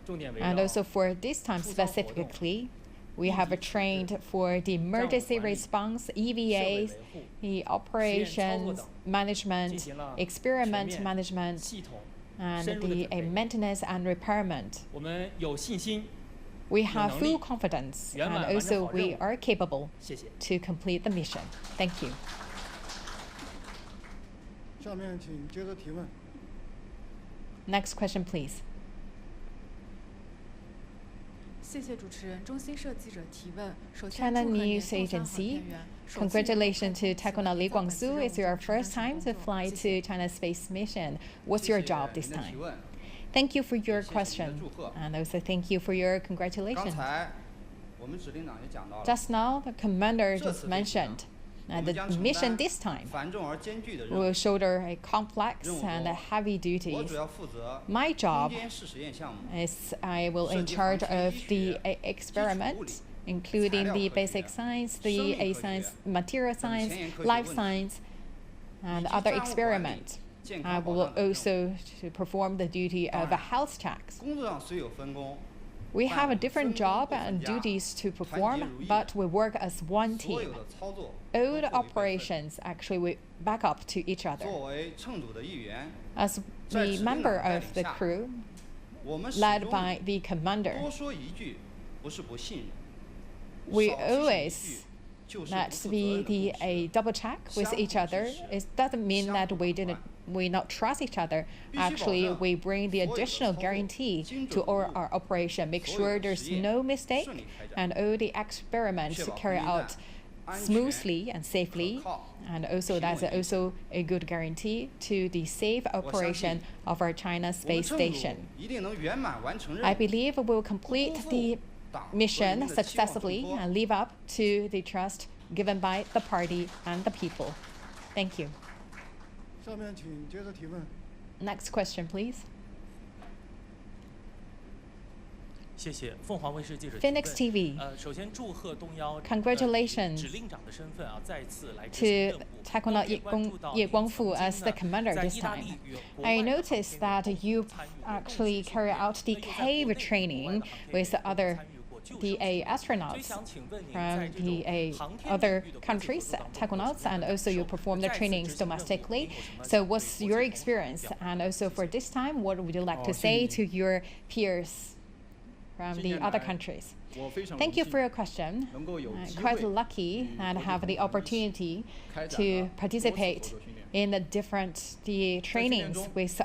Speaker 11: 重点围
Speaker 5: And
Speaker 11: 绕
Speaker 5: also for this time
Speaker 11: 出舱活动、
Speaker 5: specifically, we
Speaker 11: 应
Speaker 5: have
Speaker 11: 急处置、
Speaker 5: trained for the emergency
Speaker 11: 管理、
Speaker 5: response,
Speaker 11: 设备
Speaker 5: EVAs,
Speaker 11: 维护、
Speaker 5: the
Speaker 11: 实验操作
Speaker 5: operations
Speaker 11: 等，
Speaker 5: management,
Speaker 11: 进行了
Speaker 5: experiment
Speaker 11: 全面、
Speaker 5: management,
Speaker 11: 系统、
Speaker 5: and
Speaker 11: 深入的
Speaker 5: the
Speaker 11: 准备。
Speaker 5: maintenance and repairment.
Speaker 11: 我们有信心，
Speaker 5: We have
Speaker 11: 能
Speaker 5: full
Speaker 11: 力
Speaker 5: confidence
Speaker 11: 圆
Speaker 5: and
Speaker 11: 满完成
Speaker 5: also
Speaker 11: 好任
Speaker 5: we
Speaker 11: 务。
Speaker 5: are capable
Speaker 11: 谢谢。
Speaker 5: to complete the mission. Thank you.
Speaker 6: 下面请接着提问。
Speaker 5: Next question, please.
Speaker 12: 谢谢主持人。中新社记者提问：首先，
Speaker 5: China
Speaker 12: 祝贺您
Speaker 5: News
Speaker 12: 凤三航
Speaker 5: Agency.
Speaker 12: 天员。首次
Speaker 5: Congratulations to
Speaker 12: 太空
Speaker 5: Taekwondo Li
Speaker 12: 在本次
Speaker 5: Guangsu.
Speaker 12: 任务
Speaker 5: It's your
Speaker 12: 中成
Speaker 5: first
Speaker 12: 功
Speaker 5: time to
Speaker 12: 成功
Speaker 5: fly
Speaker 12: 谢谢
Speaker 5: to China's space mission. What's your job this
Speaker 9: 谢谢您的提
Speaker 5: time?
Speaker 9: 问。
Speaker 5: Thank you for your
Speaker 9: 谢谢您的
Speaker 5: question,
Speaker 9: 祝贺。
Speaker 5: and also thank you for your
Speaker 9: 刚
Speaker 5: congratulations.
Speaker 9: 才我们指令长也讲到了，
Speaker 5: Just now, the commander
Speaker 9: 这
Speaker 5: just
Speaker 9: 次飞行
Speaker 5: mentioned
Speaker 9: 我
Speaker 5: the
Speaker 9: 们将承
Speaker 5: mission
Speaker 9: 担
Speaker 5: this time
Speaker 9: 繁重而艰巨的任
Speaker 5: will
Speaker 9: 务。
Speaker 5: shoulder a complex
Speaker 9: 任务
Speaker 5: and
Speaker 9: 中
Speaker 5: heavy
Speaker 9: 我
Speaker 5: duties.
Speaker 9: 主要负责
Speaker 5: My
Speaker 9: 空
Speaker 5: job
Speaker 9: 间试实验项目，
Speaker 5: is I will in
Speaker 9: 设计
Speaker 5: charge
Speaker 9: 航天
Speaker 5: of
Speaker 9: 医
Speaker 5: the
Speaker 9: 学、
Speaker 5: experiment,
Speaker 9: 基础物理、
Speaker 5: including
Speaker 9: 材料
Speaker 5: the
Speaker 9: 科
Speaker 5: basic
Speaker 9: 学、
Speaker 5: science,
Speaker 9: 生
Speaker 5: the
Speaker 9: 命
Speaker 5: A
Speaker 9: 科
Speaker 5: science,
Speaker 9: 学
Speaker 5: material
Speaker 9: 等
Speaker 5: science,
Speaker 9: 前沿科学
Speaker 5: life
Speaker 9: 问题
Speaker 5: science,
Speaker 9: 以
Speaker 5: and
Speaker 9: 及
Speaker 5: other
Speaker 9: 战后管理、
Speaker 5: experiments.
Speaker 9: 健
Speaker 5: I
Speaker 9: 康保
Speaker 5: will
Speaker 9: 障等任务。
Speaker 5: also to perform the duty of
Speaker 9: 当然
Speaker 5: health checks.
Speaker 9: 工作上虽有分工，
Speaker 5: We
Speaker 9: 但
Speaker 5: have
Speaker 9: 我
Speaker 5: a
Speaker 9: 们
Speaker 5: different
Speaker 9: 分工
Speaker 5: job
Speaker 9: 不分
Speaker 5: and
Speaker 9: 家，
Speaker 5: duties to
Speaker 9: 团结
Speaker 5: perform,
Speaker 9: 如一。
Speaker 5: but we work as one
Speaker 9: 所
Speaker 5: team.
Speaker 9: 有的操作
Speaker 5: All
Speaker 9: 都
Speaker 5: the
Speaker 9: 作为备份。
Speaker 5: operations actually we back up to each other.
Speaker 9: 作为乘组的一员，
Speaker 5: As
Speaker 9: 在
Speaker 5: the
Speaker 9: 指令
Speaker 5: member
Speaker 9: 长带
Speaker 5: of
Speaker 9: 领
Speaker 5: the
Speaker 9: 下
Speaker 5: crew,
Speaker 9: 我们始
Speaker 5: led
Speaker 9: 终
Speaker 5: by
Speaker 9: 以
Speaker 5: the commander,
Speaker 9: 多说一句不是不信任，
Speaker 5: we
Speaker 9: 少提醒一
Speaker 5: always
Speaker 9: 句就是不
Speaker 5: let's
Speaker 9: 负责
Speaker 5: be
Speaker 9: 任的
Speaker 5: the
Speaker 9: 共识。
Speaker 5: a double check with
Speaker 9: 相
Speaker 5: each
Speaker 9: 互
Speaker 5: other.
Speaker 9: 支持，
Speaker 5: It doesn't mean
Speaker 9: 相
Speaker 5: that
Speaker 9: 互
Speaker 5: we
Speaker 9: 把
Speaker 5: didn't
Speaker 9: 关。
Speaker 5: we not trust each other.
Speaker 9: 必须保
Speaker 5: Actually,
Speaker 9: 证
Speaker 5: we bring the
Speaker 9: 所有的
Speaker 5: additional
Speaker 9: 操作
Speaker 5: guarantee
Speaker 9: 精
Speaker 5: to
Speaker 9: 准无
Speaker 5: all
Speaker 9: 误，
Speaker 5: our operation, make
Speaker 9: 所有
Speaker 5: sure
Speaker 9: 的
Speaker 5: there's
Speaker 9: 实验
Speaker 5: no mistake,
Speaker 9: 顺利开展，
Speaker 5: and all the experiments
Speaker 9: 确保
Speaker 5: carry
Speaker 9: 空间
Speaker 5: out
Speaker 9: 站安全
Speaker 5: smoothly and safely.
Speaker 9: 可靠
Speaker 5: And also, that's
Speaker 9: 平稳运行。
Speaker 5: also a good guarantee to the safe operation of our China
Speaker 9: 我们
Speaker 5: space
Speaker 9: 乘组
Speaker 5: station.
Speaker 9: 一定能圆满完成任
Speaker 5: I
Speaker 9: 务，
Speaker 5: believe we will complete the
Speaker 9: 党和人
Speaker 5: mission
Speaker 9: 民的期望
Speaker 5: successfully
Speaker 9: 嘱托。
Speaker 5: and live up to the trust given by the party and the people. Thank you.
Speaker 6: 下面请接着提问。
Speaker 5: Next question, please.
Speaker 11: 谢谢凤凰卫视记者
Speaker 5: Phoenix TV.
Speaker 11: 首先祝贺东邀
Speaker 5: Congratulations
Speaker 11: 指令长的身份再次来执
Speaker 5: to
Speaker 11: 行任务。
Speaker 5: Taekwondo Ye Guangfu as the commander this time. I noticed that you actually carry out the cave training with other astronauts from the other countries, taekwonauts, and also you perform the trainings domestically. So what's your experience? And also for this time, what would you like to say to your peers from the other countries? Thank you for your question. I'm quite lucky and have the opportunity to participate in the different trainings with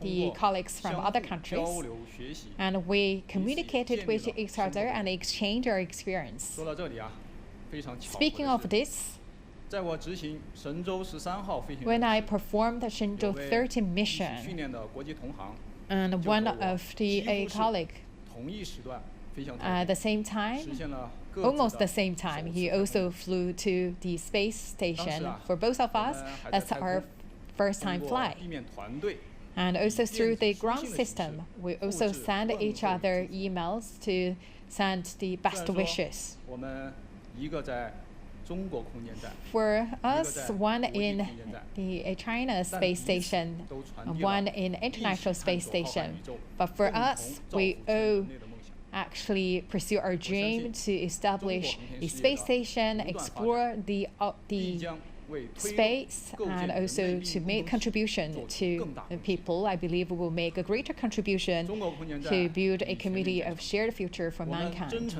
Speaker 5: the colleagues from other countries, and we communicated with each other and exchanged our experience. Speaking of this, when I performed the Shenzhou-18 mission, and one of the colleague at the same time, almost the same time, he also flew to the space station. For both of us, that's our first time flight. And also through the ground system, we also send each other emails to send the best wishes. For us, one in the China space station, one in International Space Station. But for us, we all actually pursue our dream to establish a space station, explore the space, and also to make contribution to the people. I believe we will make a greater contribution to build a community of shared future for mankind.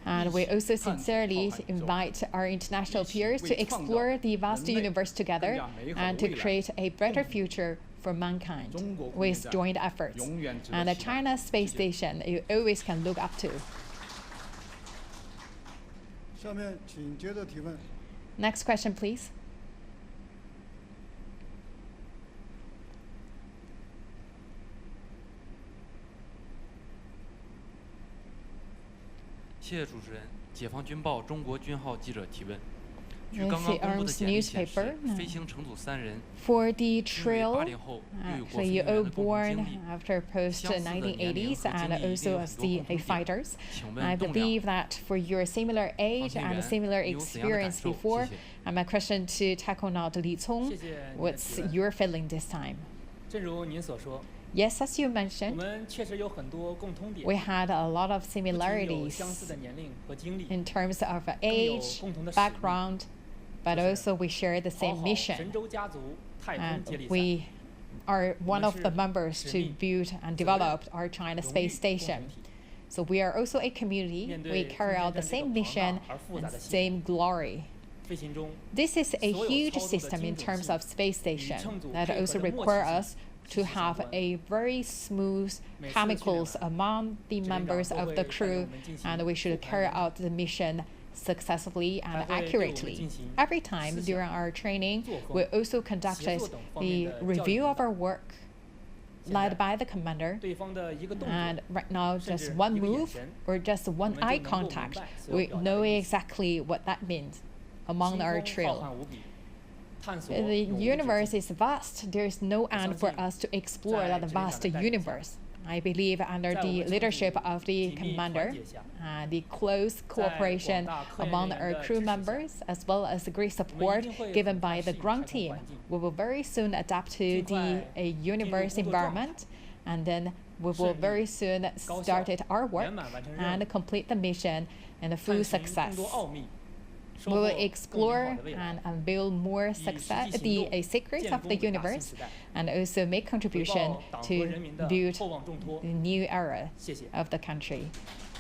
Speaker 5: And we also sincerely invite our international peers to explore the vast universe together and to create a better future for mankind with joint efforts. And the China space station you always can look up to. Next question, please. The Arms newspaper. For the trio, actually you all born after post-1980s and also as the fighters. I believe that for your similar age and similar experience before, my question to Taekwonaut Li Cong, what's your feeling this time? Yes, as you mentioned, we had a lot of similarities in terms of age, background, but also we share the same mission. And we are one of the members to build and develop our China space station. So we are also a community. We carry out the same mission and same glory. This is a huge system in terms of space station that also require us to have a very smooth chemicals among the members of the crew, and we should carry out the mission successfully and accurately. Every time during our training, we also conducted the review of our work led by the commander. And right now, just one move or just one eye contact, we know exactly what that means among our trio. The universe is vast. There is no end for us to explore that vast universe. I believe under the leadership of the commander, the close cooperation among our crew members, as well as the great support given by the ground team, we will very soon adapt to the universe environment, and then we will very soon start our work and complete the mission in a full success. We will explore and unveil more success, the secrets of the universe, and also make contribution to build the new era of the country.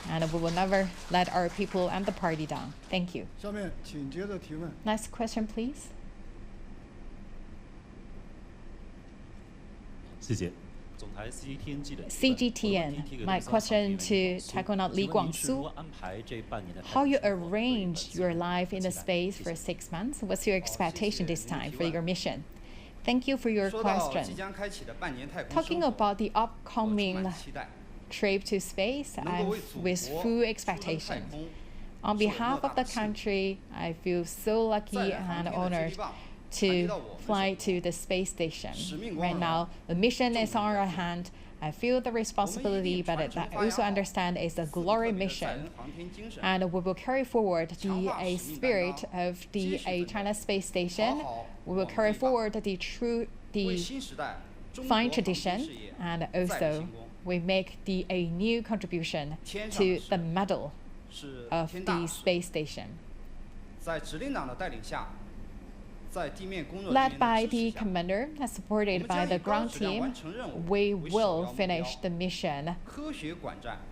Speaker 5: And we will never let our people and the party down. Thank you. Next question, please.
Speaker 13: 谢谢。
Speaker 5: CGTN. My question to Taekwonaut Li Guangsu. How you arrange your life in the space for 6 months? What's your expectation this time for your mission? Thank you for your question. Talking about the upcoming trip to space, I'm with full expectation. On behalf of the country, I feel so lucky and honored to fly to the space station. Right now, the mission is on our hand. I feel the responsibility, but I also understand it's a glory mission. And we will carry forward the spirit of the China space station. We will carry forward the fine tradition, and also we make a new contribution to the medal of the space station. Led by the commander and supported by the ground team, we will finish the mission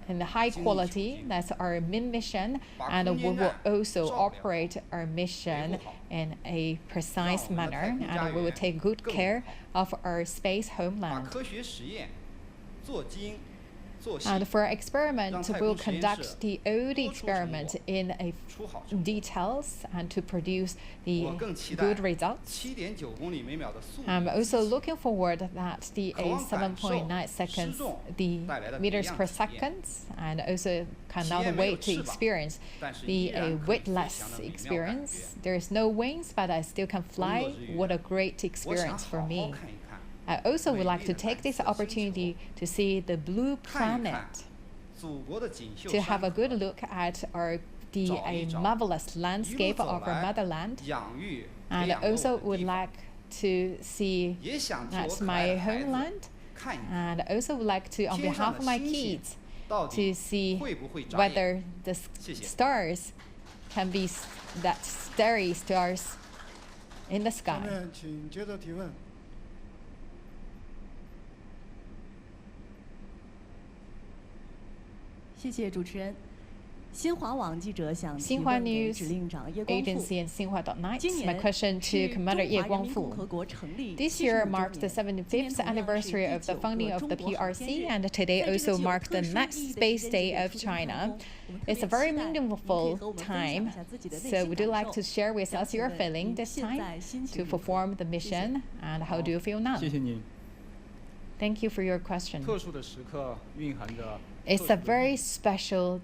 Speaker 5: in high quality. That's our main mission, and we will also operate our mission in a precise manner, and we will take good care of our space homeland. And for experiment, we'll conduct the old experiment in details and to produce the good results. I'm also looking forward that the 7.9 seconds, the meters per second, and also cannot wait to experience the weightless experience. There is no wings, but I still can fly. What a great experience for me. I also would like to take this opportunity to see the blue planet, to have a good look at the marvelous landscape of our motherland, and I also would like to see that's my homeland, and I also would like to, on behalf of my kids, to see whether the stars can be that starry stars in the sky.
Speaker 6: 请接着提问。
Speaker 10: 谢谢主持人。新华网记者想提
Speaker 5: Xinhua
Speaker 10: 问给
Speaker 5: News
Speaker 10: 指令长叶光富。
Speaker 5: Agency and Xinhua.net.
Speaker 10: 今
Speaker 5: My
Speaker 10: 年
Speaker 5: question
Speaker 10: 是
Speaker 5: to
Speaker 10: 中
Speaker 5: Commander
Speaker 10: 华
Speaker 5: Ye
Speaker 10: 人民共
Speaker 5: Guangfu.
Speaker 10: 和国成立
Speaker 5: This
Speaker 10: 75
Speaker 5: year
Speaker 10: 周
Speaker 5: marks the
Speaker 10: 年。
Speaker 5: 75th
Speaker 10: 今年同样是
Speaker 5: anniversary of the
Speaker 10: 第9
Speaker 5: founding
Speaker 10: 个
Speaker 5: of the
Speaker 10: 中国航天
Speaker 5: PRC,
Speaker 10: 日。
Speaker 5: and today
Speaker 10: 在这个
Speaker 5: also
Speaker 10: 具有
Speaker 5: marks
Speaker 10: 特
Speaker 5: the
Speaker 10: 殊
Speaker 5: next
Speaker 10: 意义的
Speaker 5: space
Speaker 10: 时间
Speaker 5: day
Speaker 10: 节
Speaker 5: of
Speaker 10: 初中
Speaker 5: China.
Speaker 10: 当中，我们特
Speaker 5: It's a
Speaker 10: 别
Speaker 5: very
Speaker 10: 期待您可以
Speaker 5: meaningful
Speaker 10: 和我们分享
Speaker 5: time.
Speaker 10: 一下自己的内
Speaker 5: So
Speaker 10: 心
Speaker 5: would you
Speaker 10: 感
Speaker 5: like to
Speaker 10: 受。
Speaker 5: share with
Speaker 10: 想
Speaker 5: us
Speaker 10: 请
Speaker 5: your
Speaker 10: 问
Speaker 5: feeling
Speaker 10: 您
Speaker 5: this
Speaker 10: 现
Speaker 5: time
Speaker 10: 在心
Speaker 5: to
Speaker 10: 情如何？
Speaker 5: perform the
Speaker 10: 谢谢。
Speaker 5: mission, and how do you feel now?
Speaker 9: 谢谢您。
Speaker 5: Thank you for your question.
Speaker 9: 特殊的时刻蕴含着
Speaker 5: It's
Speaker 9: 特
Speaker 5: a
Speaker 9: 殊的意
Speaker 5: very
Speaker 9: 义
Speaker 5: special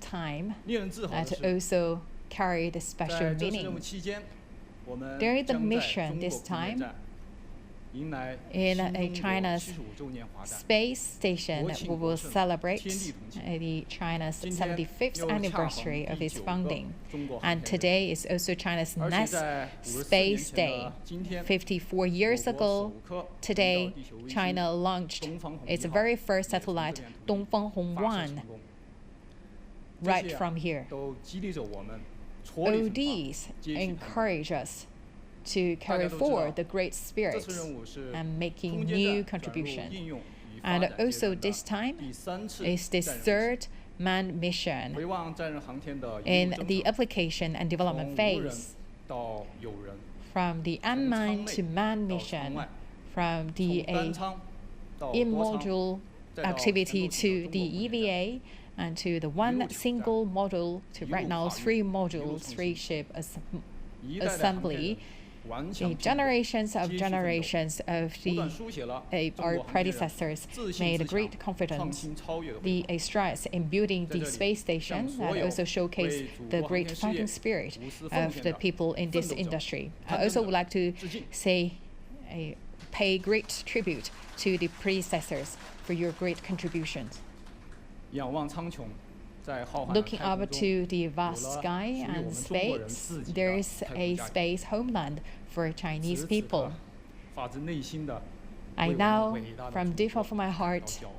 Speaker 5: time
Speaker 9: 令人自豪的
Speaker 5: that
Speaker 9: 是，
Speaker 5: also carried a special
Speaker 9: 在这次任
Speaker 5: meaning.
Speaker 9: 务期间，我们
Speaker 5: During the
Speaker 9: 将在
Speaker 5: mission
Speaker 9: 中
Speaker 5: this
Speaker 9: 国空间
Speaker 5: time,
Speaker 9: 站迎来
Speaker 5: in
Speaker 9: 新中国
Speaker 5: China's
Speaker 9: 75周年华诞。
Speaker 5: space station,
Speaker 9: 国
Speaker 5: we
Speaker 9: 庆
Speaker 5: will
Speaker 9: 国盛，
Speaker 5: celebrate
Speaker 9: 天地同庆。
Speaker 5: the China's
Speaker 9: 今天
Speaker 5: 75th
Speaker 9: 又恰逢
Speaker 5: anniversary of
Speaker 9: 第
Speaker 5: its
Speaker 9: 9个
Speaker 5: founding,
Speaker 9: 中国航
Speaker 5: and
Speaker 9: 天日。
Speaker 5: today is also China's
Speaker 9: 而且
Speaker 5: next
Speaker 9: 在54年
Speaker 5: space
Speaker 9: 前
Speaker 5: day.
Speaker 9: 的今天，
Speaker 5: 54 years
Speaker 9: 我国
Speaker 5: ago,
Speaker 9: 首颗
Speaker 5: today,
Speaker 9: 人造地球卫星
Speaker 5: China launched
Speaker 9: 东方红
Speaker 5: its
Speaker 9: 1号
Speaker 5: very first
Speaker 9: 也从
Speaker 5: satellite,
Speaker 9: 这片土地
Speaker 5: Dongfeng
Speaker 9: 发射
Speaker 5: Hong
Speaker 9: 成
Speaker 5: 1,
Speaker 9: 功。
Speaker 5: right
Speaker 9: 这些
Speaker 5: from here.
Speaker 9: 都激励着我们戳
Speaker 5: All
Speaker 9: 力奋发，
Speaker 5: these
Speaker 9: 接续他们。
Speaker 5: encourage us to
Speaker 9: 大
Speaker 5: carry
Speaker 9: 家都知
Speaker 5: forward
Speaker 9: 道，
Speaker 5: the great
Speaker 9: 这
Speaker 5: spirit
Speaker 9: 次任务是
Speaker 5: and
Speaker 9: 空
Speaker 5: making
Speaker 9: 间
Speaker 5: new
Speaker 9: 站转入
Speaker 5: contribution.
Speaker 9: 应用与发
Speaker 5: And
Speaker 9: 展阶
Speaker 5: also
Speaker 9: 段的
Speaker 5: this time
Speaker 9: 第3次
Speaker 5: is the
Speaker 9: 载人飞行
Speaker 5: third manned mission
Speaker 9: 回望载人航天的一
Speaker 5: in
Speaker 9: 路征
Speaker 5: the
Speaker 9: 程，
Speaker 5: application and
Speaker 9: 从
Speaker 5: development
Speaker 9: 无人
Speaker 5: phase,
Speaker 9: 到有人，
Speaker 5: from the
Speaker 9: 从舱
Speaker 5: unmanned
Speaker 9: 内
Speaker 5: to manned
Speaker 9: 到舱
Speaker 5: mission,
Speaker 9: 外，
Speaker 5: from
Speaker 9: 从
Speaker 5: the
Speaker 9: 单舱到
Speaker 5: in
Speaker 9: 多舱，
Speaker 5: module
Speaker 9: 再到
Speaker 5: activity
Speaker 9: 全陆型
Speaker 5: to
Speaker 9: 的
Speaker 5: the
Speaker 9: 中国空间站。
Speaker 5: EVA, and to the one single module to right now 3 modules, 3 ship
Speaker 9: 一代代航天
Speaker 5: assembly.
Speaker 9: 人顽
Speaker 5: The
Speaker 9: 强拼搏，
Speaker 5: generations of
Speaker 9: 接续奋斗，
Speaker 5: generations of
Speaker 9: 不断
Speaker 5: the
Speaker 9: 书写了
Speaker 5: our
Speaker 9: 中国航天人
Speaker 5: predecessors
Speaker 9: 自信
Speaker 5: made
Speaker 9: 自
Speaker 5: great
Speaker 9: 强、创
Speaker 5: confidence
Speaker 9: 新超越的
Speaker 5: the
Speaker 9: 辉煌。
Speaker 5: strides in building
Speaker 9: 在
Speaker 5: the
Speaker 9: 这里，
Speaker 5: space station
Speaker 9: 向所
Speaker 5: and
Speaker 9: 有
Speaker 5: also showcase
Speaker 9: 为祖
Speaker 5: the
Speaker 9: 国航
Speaker 5: great
Speaker 9: 天事业
Speaker 5: fighting spirit
Speaker 9: 无私奉
Speaker 5: of
Speaker 9: 献
Speaker 5: the
Speaker 9: 的
Speaker 5: people in
Speaker 9: 奋
Speaker 5: this
Speaker 9: 斗者、
Speaker 5: industry.
Speaker 9: 攀
Speaker 5: I
Speaker 9: 登
Speaker 5: also
Speaker 9: 者
Speaker 5: would like to
Speaker 9: 致敬。
Speaker 5: say, pay great tribute to the predecessors for your great contributions.
Speaker 9: 仰望苍穹，在浩瀚的
Speaker 5: Looking
Speaker 9: 太
Speaker 5: up
Speaker 9: 空
Speaker 5: to
Speaker 9: 中，
Speaker 5: the
Speaker 9: 有
Speaker 5: vast
Speaker 9: 了
Speaker 5: sky
Speaker 9: 属于我
Speaker 5: and
Speaker 9: 们中国人
Speaker 5: space,
Speaker 9: 自己
Speaker 5: there
Speaker 9: 的
Speaker 5: is
Speaker 9: 太空
Speaker 5: a
Speaker 9: 家园。
Speaker 5: space homeland for
Speaker 9: 此
Speaker 5: Chinese
Speaker 9: 时此
Speaker 5: people.
Speaker 9: 刻，发自内心的
Speaker 5: I
Speaker 9: 为我们
Speaker 5: now,
Speaker 9: 伟大的
Speaker 5: from
Speaker 9: 祖
Speaker 5: deep
Speaker 9: 国
Speaker 5: of my
Speaker 9: 感到
Speaker 5: heart,
Speaker 9: 骄傲。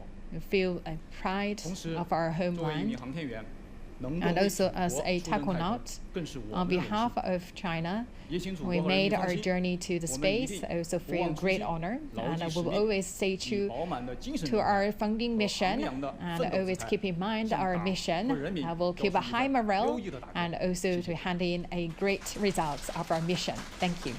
Speaker 5: feel a pride
Speaker 9: 同时，
Speaker 5: of our
Speaker 9: 作为一名
Speaker 5: homeland.
Speaker 9: 航天员，能够
Speaker 5: And
Speaker 9: 为
Speaker 5: also
Speaker 9: 祖
Speaker 5: as
Speaker 9: 国
Speaker 5: a
Speaker 9: 出征太空
Speaker 5: tachonaut,
Speaker 9: 更是我
Speaker 5: on
Speaker 9: 们的荣
Speaker 5: behalf
Speaker 9: 幸。
Speaker 5: of China,
Speaker 9: 也请祖
Speaker 5: we
Speaker 9: 国和人
Speaker 5: made
Speaker 9: 民放
Speaker 5: our
Speaker 9: 心，
Speaker 5: journey to the
Speaker 9: 我们一
Speaker 5: space
Speaker 9: 定
Speaker 5: also
Speaker 9: 不
Speaker 5: feel
Speaker 9: 忘初
Speaker 5: great
Speaker 9: 心，
Speaker 5: honor,
Speaker 9: 牢
Speaker 5: and
Speaker 9: 记
Speaker 5: we
Speaker 9: 使
Speaker 5: will
Speaker 9: 命，
Speaker 5: always stay
Speaker 9: 以
Speaker 5: true
Speaker 9: 饱满的精神
Speaker 5: to
Speaker 9: 面貌
Speaker 5: our founding
Speaker 9: 和
Speaker 5: mission
Speaker 9: 昂扬的
Speaker 5: and
Speaker 9: 奋斗姿
Speaker 5: always
Speaker 9: 态，
Speaker 5: keep in mind
Speaker 9: 向
Speaker 5: our
Speaker 9: 党和
Speaker 5: mission.
Speaker 9: 人民
Speaker 5: I will
Speaker 9: 交
Speaker 5: keep
Speaker 9: 出
Speaker 5: a
Speaker 9: 一
Speaker 5: high
Speaker 9: 个
Speaker 5: morale
Speaker 9: 优异的大成
Speaker 5: and
Speaker 9: 绩。
Speaker 5: also
Speaker 9: 谢
Speaker 5: to
Speaker 9: 谢。
Speaker 5: hand in a great results of our mission. Thank you.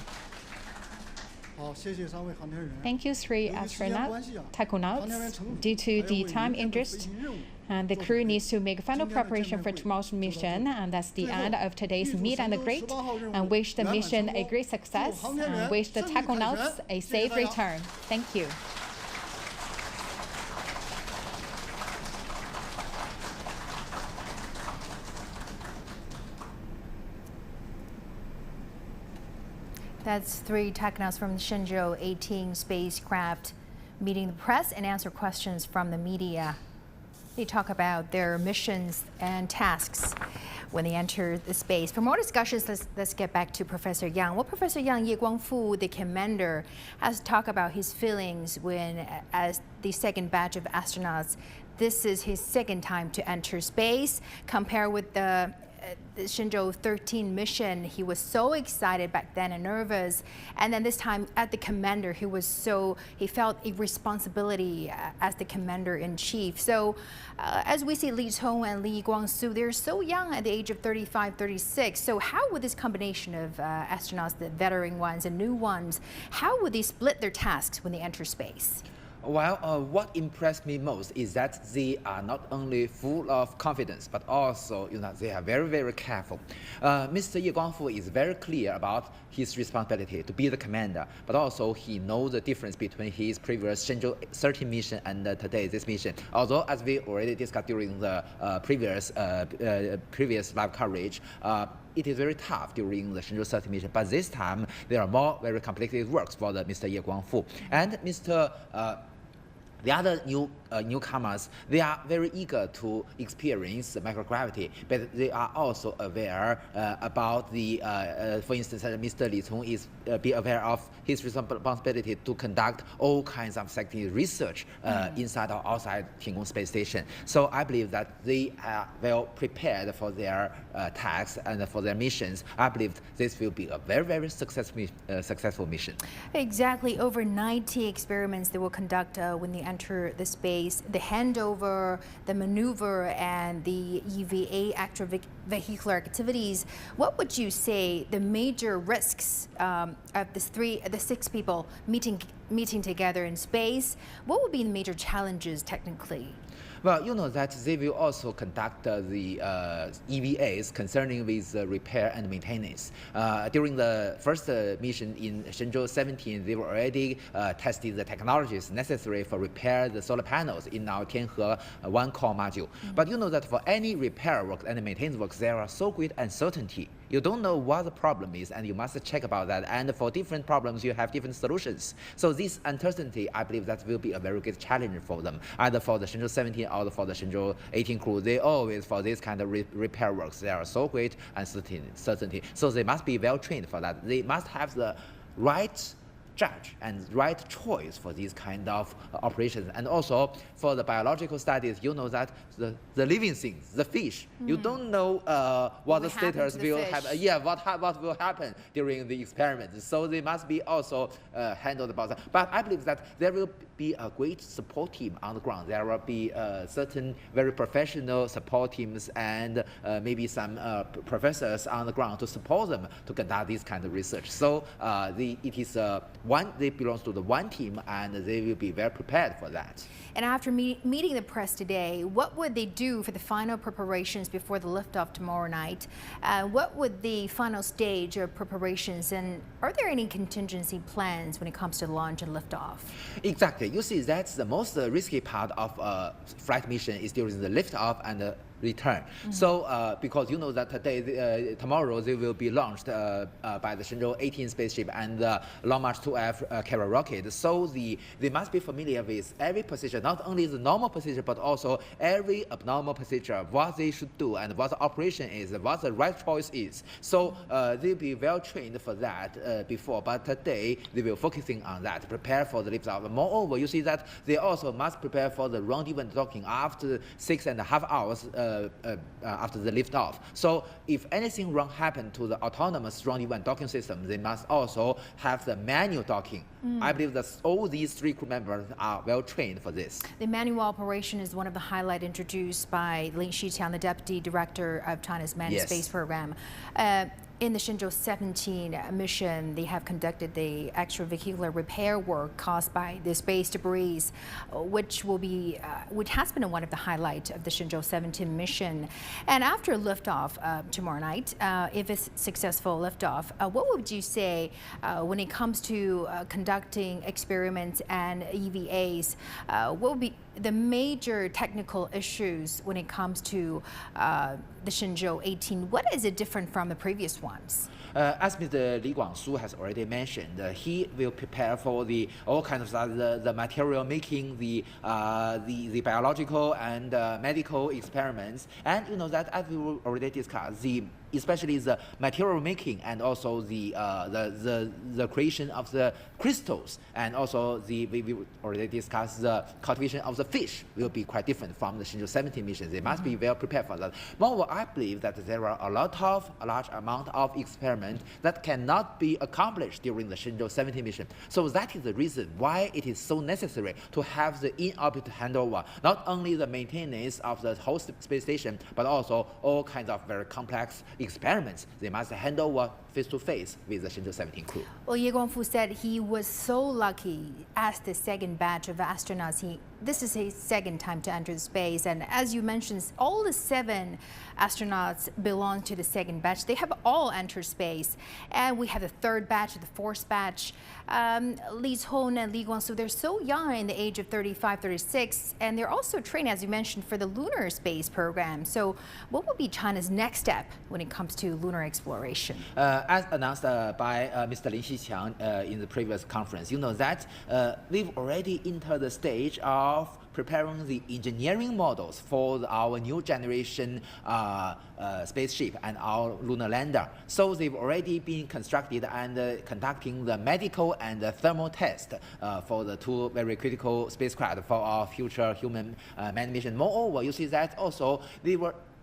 Speaker 6: 好，谢谢3位航天员。
Speaker 5: Thank you, three
Speaker 6: 由于时间关
Speaker 5: astronauts,
Speaker 6: 系啊，航天员
Speaker 5: tachonauts.
Speaker 6: 乘组
Speaker 5: Due
Speaker 6: 还
Speaker 5: to
Speaker 6: 要
Speaker 5: the
Speaker 6: 为
Speaker 5: time
Speaker 6: 明天的飞
Speaker 5: interest,
Speaker 6: 行任务
Speaker 5: and the
Speaker 6: 做
Speaker 5: crew
Speaker 6: 准备。
Speaker 5: needs to make final
Speaker 6: 今天的见
Speaker 5: preparation
Speaker 6: 面
Speaker 5: for
Speaker 6: 会
Speaker 5: tomorrow's
Speaker 6: 就到这
Speaker 5: mission,
Speaker 6: 里。
Speaker 5: and that's the
Speaker 6: 最后，
Speaker 5: end of today's
Speaker 6: 预祝
Speaker 5: meet and
Speaker 6: 神舟
Speaker 5: great,
Speaker 6: 18号任
Speaker 5: and
Speaker 6: 务
Speaker 5: wish the
Speaker 6: 圆满
Speaker 5: mission
Speaker 6: 成
Speaker 5: a
Speaker 6: 功，
Speaker 5: great
Speaker 6: 祝
Speaker 5: success,
Speaker 6: 航天
Speaker 5: and
Speaker 6: 员
Speaker 5: wish the
Speaker 6: 顺利凯旋。
Speaker 5: tachonauts a
Speaker 6: 谢谢
Speaker 5: safe
Speaker 6: 大家。
Speaker 5: return. Thank you.
Speaker 1: That's 3 technauts from the Shenzhou-18 spacecraft meeting the press and answer questions from the media. They talk about their missions and tasks when they enter the space. For more discussions, let's get back to Professor Yang. Well, Professor Yang, Jiuquan, the commander, has talked about his feelings when, as the second batch of astronauts, this is his second time to enter space. Compared with the Shenzhou-13 mission, he was so excited back then and nervous, and then this time at the commander, he felt a responsibility as the commander-in-chief. So as we see Li Tong and Li Guangsu, they're so young at the age of 35, 36. So how would this combination of astronauts, the veteran ones and new ones, how would they split their tasks when they enter space?
Speaker 4: Well, what impressed me most is that they are not only full of confidence, but also, they are very, very careful. Mr. Jiuquan is very clear about his responsibility to be the commander, but also he knows the difference between his previous Shenzhou-13 mission and this mission. Although, as we already discussed during the previous live coverage, it is very tough during the Shenzhou-13 mission, but this time there are more very complicated works for the Mr. Jiuquan. And the other newcomers, they are very eager to experience microgravity, but they are also aware about the, for instance, Mr. Li Tong is be aware of his responsibility to conduct all kinds of scientific research inside or outside Tiangong Space Station. So I believe that they are well prepared for their tasks and for their missions. I believe this will be a very, very successful mission.
Speaker 1: Exactly. Over 90 experiments they will conduct when they enter the space, the handover, the maneuver, and the EVA extravehicular activities. What would you say the major risks of the 6 people meeting together in space? What would be the major challenges technically?
Speaker 4: Well, you know that they will also conduct the EVAs concerning with repair and maintenance. During the first mission in Shenzhou-17, they were already tested the technologies necessary for repair the solar panels in our Tianhe 1 core module. But you know that for any repair work and maintenance work, there are so great uncertainty. You don't know what the problem is, and you must check about that. And for different problems, you have different solutions. So this uncertainty, I believe that will be a very good challenge for them, either for the Shenzhou-17 or for the Shenzhou-18 crew. They always, for this kind of repair works, there are so great uncertainty. So they must be well trained for that. They must have the right judge and right choice for these kind of operations. And also for the biological studies, you know that the living things, the fish, you don't know what the status will happen. What will happen during the experiment. So they must be also handled about that. But I believe that there will be a great support team on the ground. There will be certain very professional support teams and maybe some professors on the ground to support them to conduct this kind of research. So they belong to the one team, and they will be very prepared for that.
Speaker 1: And after meeting the press today, what would they do for the final preparations before the liftoff tomorrow night? What would the final stage of preparations, and are there any contingency plans when it comes to launch and liftoff?
Speaker 4: Exactly. You see, that's the most risky part of a flight mission is during the liftoff and return. So because you know that tomorrow they will be launched by the Shenzhou-18 spaceship and the Long March 2F carrier rocket. So they must be familiar with every position, not only the normal position, but also every abnormal position, what they should do and what the operation is, what the right choice is. So they'll be well trained for that before, but today they will focusing on that, prepare for the liftoff. Moreover, you see that they also must prepare for the rendezvous docking after 6.5 hours after the liftoff. So if anything wrong happened to the autonomous rendezvous docking system, they must also have the manual docking. I believe that all these 3 crew members are well trained for this.
Speaker 1: The manual operation is one of the highlights introduced by Lin Shiqiang, the Deputy Director of China's Manned Space Program. In the Shenzhou-17 mission, they have conducted the extravehicular repair work caused by the space debris, which has been one of the highlights of the Shenzhou-17 mission. And after liftoff tomorrow night, if it's successful liftoff, what would you say when it comes to conducting experiments and EVAs? What would be the major technical issues when it comes to the Shenzhou-18? What is it different from the previous ones?
Speaker 4: As Mr. Li Guangsu has already mentioned, he will prepare for all kinds of the material making, the biological and medical experiments, and you know that as we already discussed, especially the material making and also the creation of the crystals, and also we already discussed the cultivation of the fish will be quite different from the Shenzhou-17 mission. They must be well prepared for that. Moreover, I believe that there are a large amount of experiments that cannot be accomplished during the Shenzhou-17 mission. So that is the reason why it is so necessary to have the in-orbit handover, not only the maintenance of the whole space station, but also all kinds of very complex experiments. They must hand over face-to-face with the Shenzhou-17 crew.
Speaker 1: Well, Ye Guangfu said he was so lucky as the second batch of astronauts. This is his second time to enter space, and as you mentioned, all the 7 astronauts belong to the second batch. They have all entered space, and we have the third batch, the fourth batch. Li Chong and Li Guangsu, they're so young in the age of 35, 36, and they're also trained, as you mentioned, for the lunar space program. So what will be China's next step when it comes to lunar exploration?
Speaker 4: As announced by Mr. Lin Xiqiang in the previous conference, you know that we've already entered the stage of preparing the engineering models for our new generation spaceship and our lunar lander. So they've already been constructed and conducting the medical and the thermal test for the 2 very critical spacecraft for our future human manned mission. Moreover, you see that also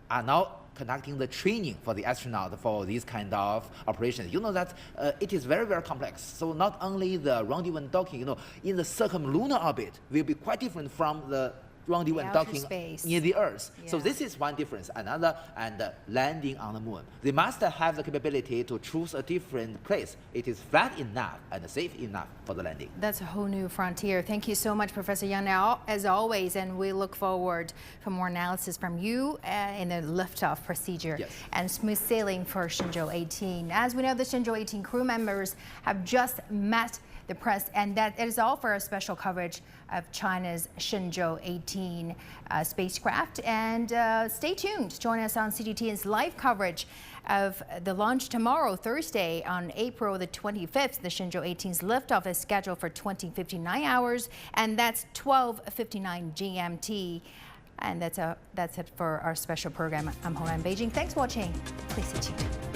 Speaker 4: are now conducting the training for the astronaut for these kind of operations. You know that it is very, very complex. So not only the rendezvous and docking, you know, in the circumlunar orbit will be quite different from the rendezvous and docking near the Earth. Yeah. So this is one difference. Another, and landing on the moon. They must have the capability to choose a different place. It is flat enough and safe enough for the landing.
Speaker 1: That's a whole new frontier. Thank you so much, Professor Yang, now, as always, and we look forward for more analysis from you in the liftoff procedure and smooth sailing for Shenzhou-18. As we know, the Shenzhou-18 crew members have just met the press, and that is all for a special coverage of China's Shenzhou-18 spacecraft. And stay tuned. Join us on CGTN's live coverage of the launch tomorrow, Thursday, on April the 25th. The Shenzhou-18's liftoff is scheduled for 20:59 hours, and that's 12:59 GMT. And that's it for our special program. I'm Hong in Beijing. Thanks for watching. Please stay tuned.